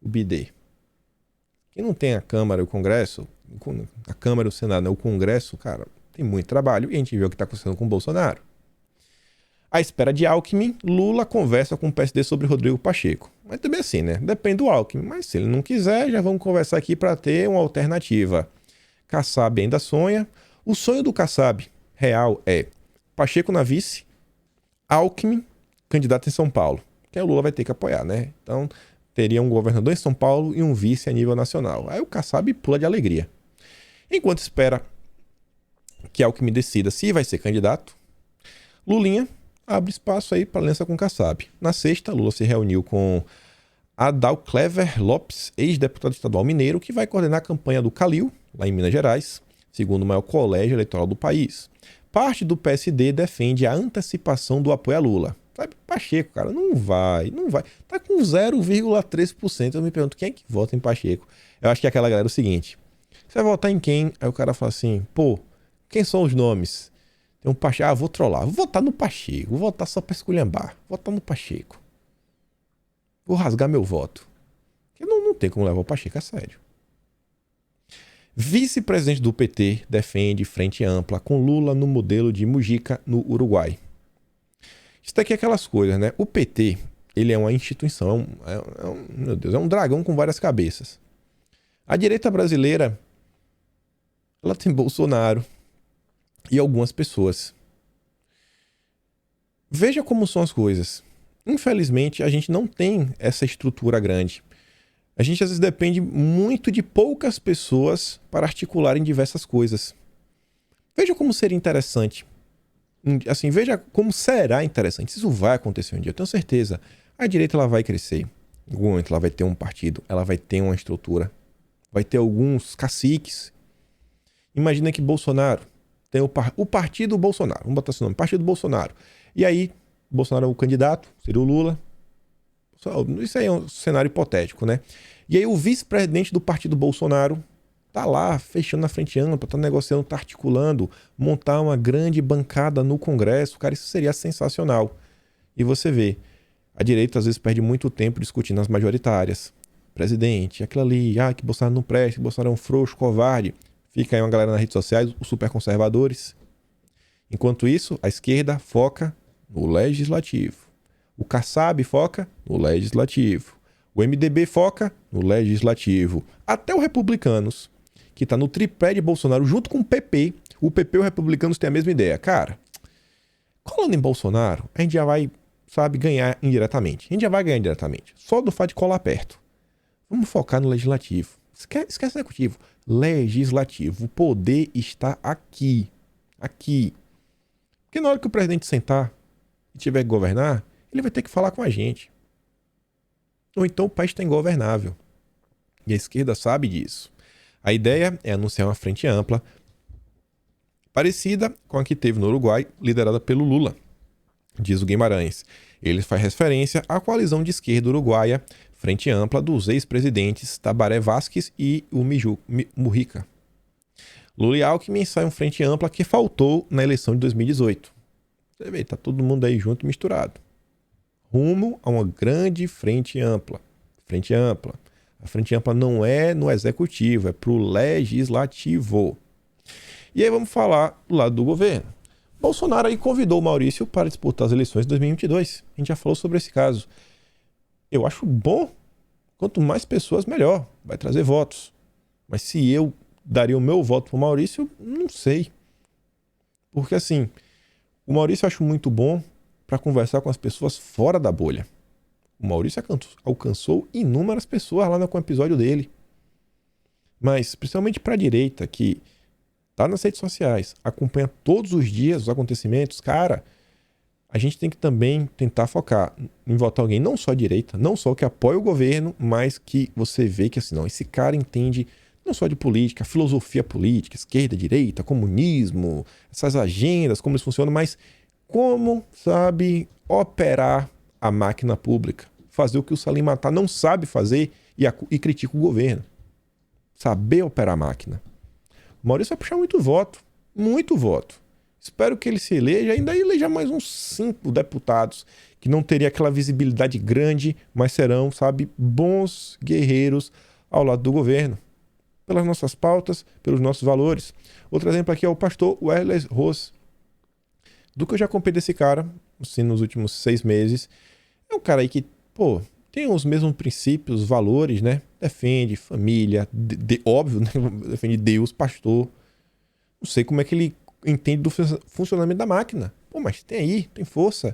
Biden. Quem não tem a Câmara e o Congresso, a Câmara e o Senado, né? O Congresso, cara, tem muito trabalho e a gente vê o que está acontecendo com o Bolsonaro. À espera de Alckmin, Lula conversa com o PSD sobre Rodrigo Pacheco. Mas também assim, né? Depende do Alckmin. Mas se ele não quiser, já vamos conversar aqui para ter uma alternativa. Kassab ainda sonha. O sonho do Kassab real é Pacheco na vice, Alckmin candidato em São Paulo. Que aí o Lula vai ter que apoiar, né? Então teria um governador em São Paulo e um vice a nível nacional. Aí o Kassab pula de alegria. Enquanto espera que Alckmin decida se vai ser candidato, Lulinha abre espaço aí para aliança com Kassab. Na sexta, Lula se reuniu com Adalclever Lopes, ex-deputado estadual mineiro, que vai coordenar a campanha do Calil, lá em Minas Gerais, segundo o maior colégio eleitoral do país. Parte do PSD defende a antecipação do apoio a Lula. Sabe, Pacheco, cara, não vai. Tá com 0,3%. Eu me pergunto, quem é que vota em Pacheco? Eu acho que aquela galera é o seguinte, você vai votar em quem? Aí o cara fala assim, pô, quem são os nomes? Tem um Pacheco, vou trollar, vou votar no Pacheco, vou votar só pra esculhambar, vou votar no Pacheco. Vou rasgar meu voto. Porque não tem como levar o Pacheco a sério. Vice-presidente do PT defende frente ampla com Lula no modelo de Mujica, no Uruguai. Isso daqui é aquelas coisas, né? O PT, ele é uma instituição, meu Deus, é um dragão com várias cabeças. A direita brasileira ela tem Bolsonaro e algumas pessoas. Veja como são as coisas. Infelizmente, a gente não tem essa estrutura grande. A gente às vezes depende muito de poucas pessoas para articularem diversas coisas. Veja como seria interessante. Assim, veja como será interessante. Isso vai acontecer um dia, eu tenho certeza. A direita ela vai crescer. Em algum momento ela vai ter um partido, ela vai ter uma estrutura, vai ter alguns caciques. Imagina que Bolsonaro tem o partido Bolsonaro. Vamos botar esse nome, Partido Bolsonaro. E aí, Bolsonaro é o candidato, seria o Lula. Isso aí é um cenário hipotético, né? E aí o vice-presidente do partido Bolsonaro tá lá, fechando na frente ampla, tá negociando, tá articulando, montar uma grande bancada no Congresso. Cara, isso seria sensacional. E você vê, a direita às vezes perde muito tempo discutindo as majoritárias. Presidente, aquilo ali, que Bolsonaro não presta, que Bolsonaro é um frouxo, covarde. Fica aí uma galera nas redes sociais, os superconservadores. Enquanto isso, a esquerda foca no legislativo. O Kassab foca no legislativo. O MDB foca no legislativo. Até o Republicanos, que está no tripé de Bolsonaro junto com o PP. O PP e o Republicanos têm a mesma ideia. Cara, colando em Bolsonaro, a gente já vai, ganhar indiretamente. A gente já vai ganhar indiretamente. Só do fato de colar perto. Vamos focar no legislativo. Esquece o executivo. Legislativo. O poder está aqui. Aqui. Porque na hora que o presidente sentar e tiver que governar, ele vai ter que falar com a gente. Ou então o país está ingovernável. E a esquerda sabe disso. A ideia é anunciar uma frente ampla, parecida com a que teve no Uruguai, liderada pelo Lula, diz o Guimarães. Ele faz referência à coalizão de esquerda uruguaia, frente ampla dos ex-presidentes Tabaré Vázquez e o Mujica. Lula e Alckmin saem frente ampla que faltou na eleição de 2018. Você vê, tá todo mundo aí junto, misturado. Rumo a uma grande frente ampla. Frente ampla. A frente ampla não é no executivo, é pro legislativo. E aí vamos falar do lado do governo. Bolsonaro aí convidou o Maurício para disputar as eleições de 2022. A gente já falou sobre esse caso. Eu acho bom. Quanto mais pessoas, melhor. Vai trazer votos. Mas se eu daria o meu voto pro Maurício, não sei. Porque assim, o Maurício eu acho muito bom para conversar com as pessoas fora da bolha. O Maurício alcançou inúmeras pessoas lá no episódio dele. Mas, principalmente para a direita, que tá nas redes sociais, acompanha todos os dias os acontecimentos, cara, a gente tem que também tentar focar em votar alguém não só à direita, não só que apoia o governo, mas que você vê que assim, não, esse cara entende não só de política, filosofia política, esquerda, direita, comunismo, essas agendas, como eles funcionam, mas como, operar a máquina pública. Fazer o que o Salim Matar não sabe fazer e critica o governo. Saber operar a máquina. O Maurício vai puxar muito voto. Muito voto. Espero que ele se eleja e ainda eleja mais uns 5 deputados que não teria aquela visibilidade grande, mas serão, bons guerreiros ao lado do governo. Pelas nossas pautas, pelos nossos valores. Outro exemplo aqui é o pastor Wesley Ross. Do que eu já acompanhei desse cara, assim, nos últimos 6 meses, é um cara aí que, tem os mesmos princípios, valores, né? Defende família, óbvio, né? Defende Deus, pastor. Não sei como é que ele entende do funcionamento da máquina. Mas tem força.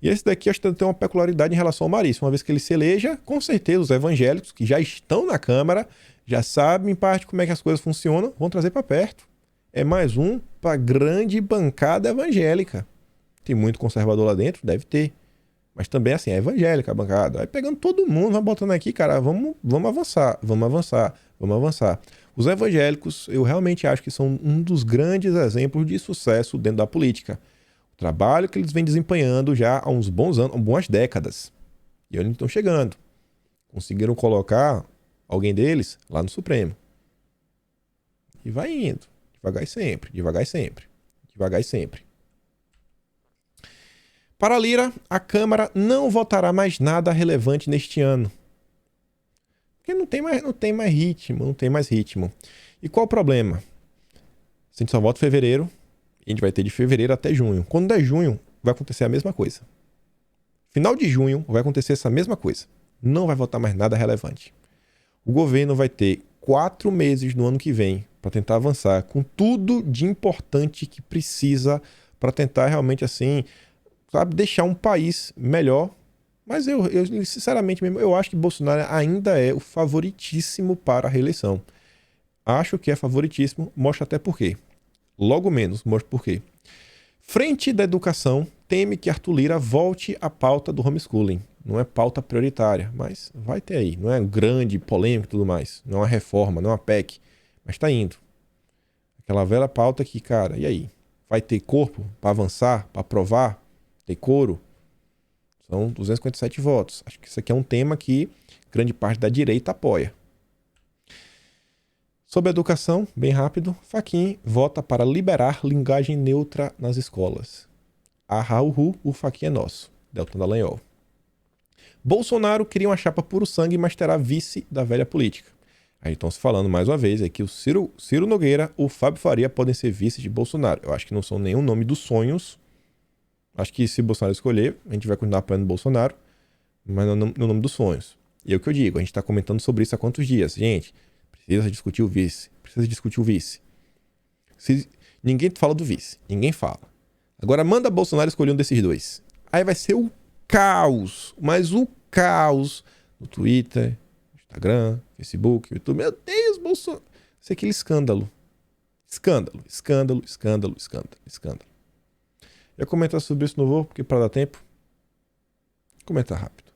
E esse daqui acho que tem uma peculiaridade em relação ao Maurício. Uma vez que ele se eleja, com certeza os evangélicos que já estão na Câmara, já sabem em parte como é que as coisas funcionam, vão trazer para perto. É mais um para a grande bancada evangélica. Tem muito conservador lá dentro? Deve ter. Mas também, assim, é evangélica a bancada. Vai pegando todo mundo, vai botando aqui, cara, vamos avançar. Os evangélicos, eu realmente acho que são um dos grandes exemplos de sucesso dentro da política. O trabalho que eles vêm desempenhando já há uns bons anos, algumas décadas. E onde estão chegando. Conseguiram colocar alguém deles lá no Supremo. E vai indo. Devagar e sempre. Para Lira, a Câmara não votará mais nada relevante neste ano. Porque não tem mais ritmo. E qual o problema? Se a gente só vota em fevereiro, a gente vai ter de fevereiro até junho. Quando der junho, vai acontecer a mesma coisa. Final de junho, vai acontecer essa mesma coisa. Não vai votar mais nada relevante. O governo vai ter 4 meses no ano que vem para tentar avançar com tudo de importante que precisa para tentar realmente assim, sabe, deixar um país melhor. Mas eu sinceramente mesmo, eu acho que Bolsonaro ainda é o favoritíssimo para a reeleição. Acho que é favoritíssimo, mostra até por quê. Logo menos, mostra por quê. Frente da Educação teme que Arthur Lira volte à pauta do homeschooling. Não é pauta prioritária, mas vai ter aí. Não é grande, polêmico e tudo mais. Não é uma reforma, não é uma PEC. Mas tá indo. Aquela velha pauta que, cara, e aí? Vai ter corpo para avançar, para aprovar? Ter coro? São 257 votos. Acho que isso aqui é um tema que grande parte da direita apoia. Sobre a educação, bem rápido, Fachin vota para liberar linguagem neutra nas escolas. Ahá, o Fachin é nosso. Deltan Dallagnol. Bolsonaro cria uma chapa puro sangue, mas terá vice da velha política. Aí estão se falando mais uma vez que o Ciro Nogueira ou o Fábio Faria podem ser vice de Bolsonaro. Eu acho que não são nenhum nome dos sonhos. Acho que se Bolsonaro escolher, a gente vai continuar apoiando Bolsonaro, mas no nome dos sonhos. E é o que eu digo, a gente está comentando sobre isso há quantos dias? Gente, precisa discutir o vice. Precisa discutir o vice. Ninguém fala do vice. Ninguém fala. Agora manda Bolsonaro escolher um desses dois. Aí vai ser o caos. Mas o caos no Twitter, Instagram, Facebook, YouTube. Meu Deus, Bolsonaro. Isso é aquele escândalo. Escândalo, escândalo, escândalo, escândalo, escândalo. Eu comentar sobre isso não vou, porque para dar tempo. Vou comentar rápido.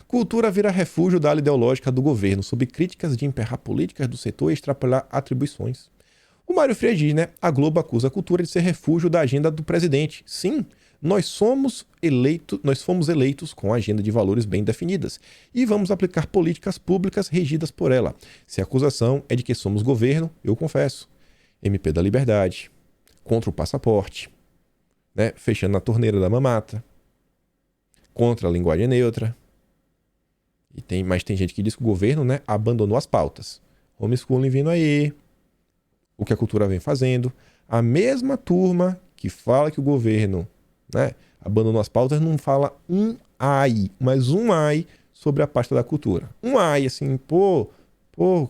Cultura vira refúgio da ala ideológica do governo, sob críticas de emperrar políticas do setor e extrapolar atribuições. O Mário Frias diz, né? A Globo acusa a cultura de ser refúgio da agenda do presidente. Sim, nós fomos eleitos com a agenda de valores bem definidas e vamos aplicar políticas públicas regidas por ela. Se a acusação é de que somos governo, eu confesso. MP da Liberdade, contra o passaporte, né? Fechando a torneira da mamata, contra a linguagem neutra. Mas tem gente que diz que o governo, né, abandonou as pautas. Homeschooling vindo aí, o que a cultura vem fazendo. A mesma turma que fala que o governo, né, abandonou as pautas não fala mas um ai sobre a pasta da cultura. Um ai, assim, pô,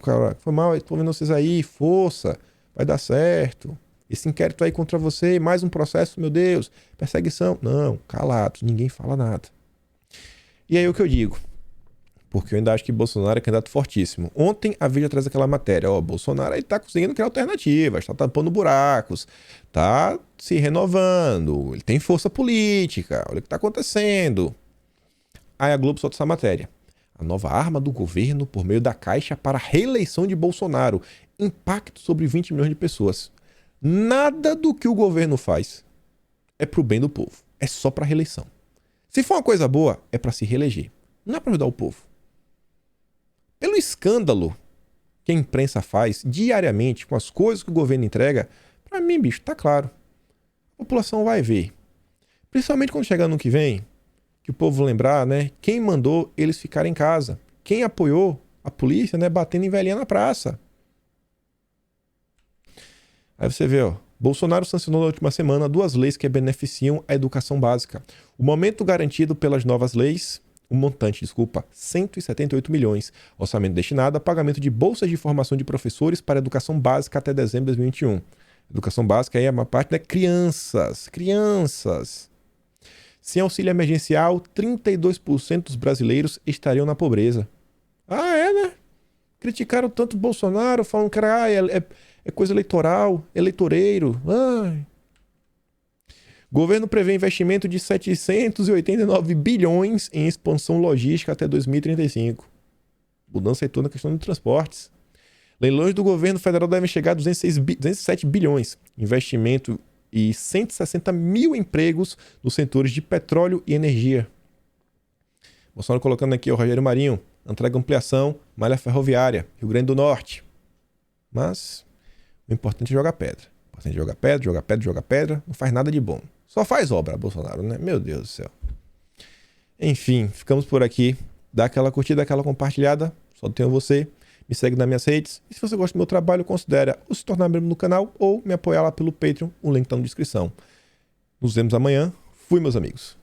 cara, foi mal, tô vendo vocês aí, força, vai dar certo. Esse inquérito aí contra você, mais um processo, meu Deus, perseguição. Não, calados, ninguém fala nada. E aí o que eu digo? Porque eu ainda acho que Bolsonaro é candidato fortíssimo. Ontem a Veja traz aquela matéria, Bolsonaro ele tá conseguindo criar alternativas, está tampando buracos, tá se renovando, ele tem força política, olha o que está acontecendo. Aí a Globo solta essa matéria. A nova arma do governo por meio da Caixa para a reeleição de Bolsonaro. Impacto sobre 20 milhões de pessoas. Nada do que o governo faz é pro bem do povo. É só para reeleição. Se for uma coisa boa, é para se reeleger. Não é para ajudar o povo. Pelo escândalo que a imprensa faz diariamente com as coisas que o governo entrega, para mim, bicho, tá claro. A população vai ver. Principalmente quando chegar no ano que vem, que o povo lembrar, né, quem mandou eles ficarem em casa. Quem apoiou a polícia, né, batendo em velhinha na praça. Aí você vê, Bolsonaro sancionou na última semana 2 leis que beneficiam a educação básica. O momento garantido pelas novas leis, 178 milhões. Orçamento destinado a pagamento de bolsas de formação de professores para educação básica até dezembro de 2021. Educação básica aí é uma parte, né? Crianças. Sem auxílio emergencial, 32% dos brasileiros estariam na pobreza. Ah, é, né? Criticaram tanto Bolsonaro, falam que é coisa eleitoral, eleitoreiro. Ai. Governo prevê investimento de 789 bilhões em expansão logística até 2035. Mudança em toda a questão de transportes. Leilões do governo federal devem chegar a 207 bilhões. Investimento e 160 mil empregos nos setores de petróleo e energia. Bolsonaro colocando aqui o Rogério Marinho. Entrega ampliação, malha ferroviária, Rio Grande do Norte. Mas o importante é jogar pedra. O importante é jogar pedra. Não faz nada de bom. Só faz obra, Bolsonaro, né? Meu Deus do céu. Enfim, ficamos por aqui. Dá aquela curtida, aquela compartilhada. Só tenho você. Me segue nas minhas redes. E se você gosta do meu trabalho, considere se tornar membro do canal ou me apoiar lá pelo Patreon. O link está na descrição. Nos vemos amanhã. Fui, meus amigos.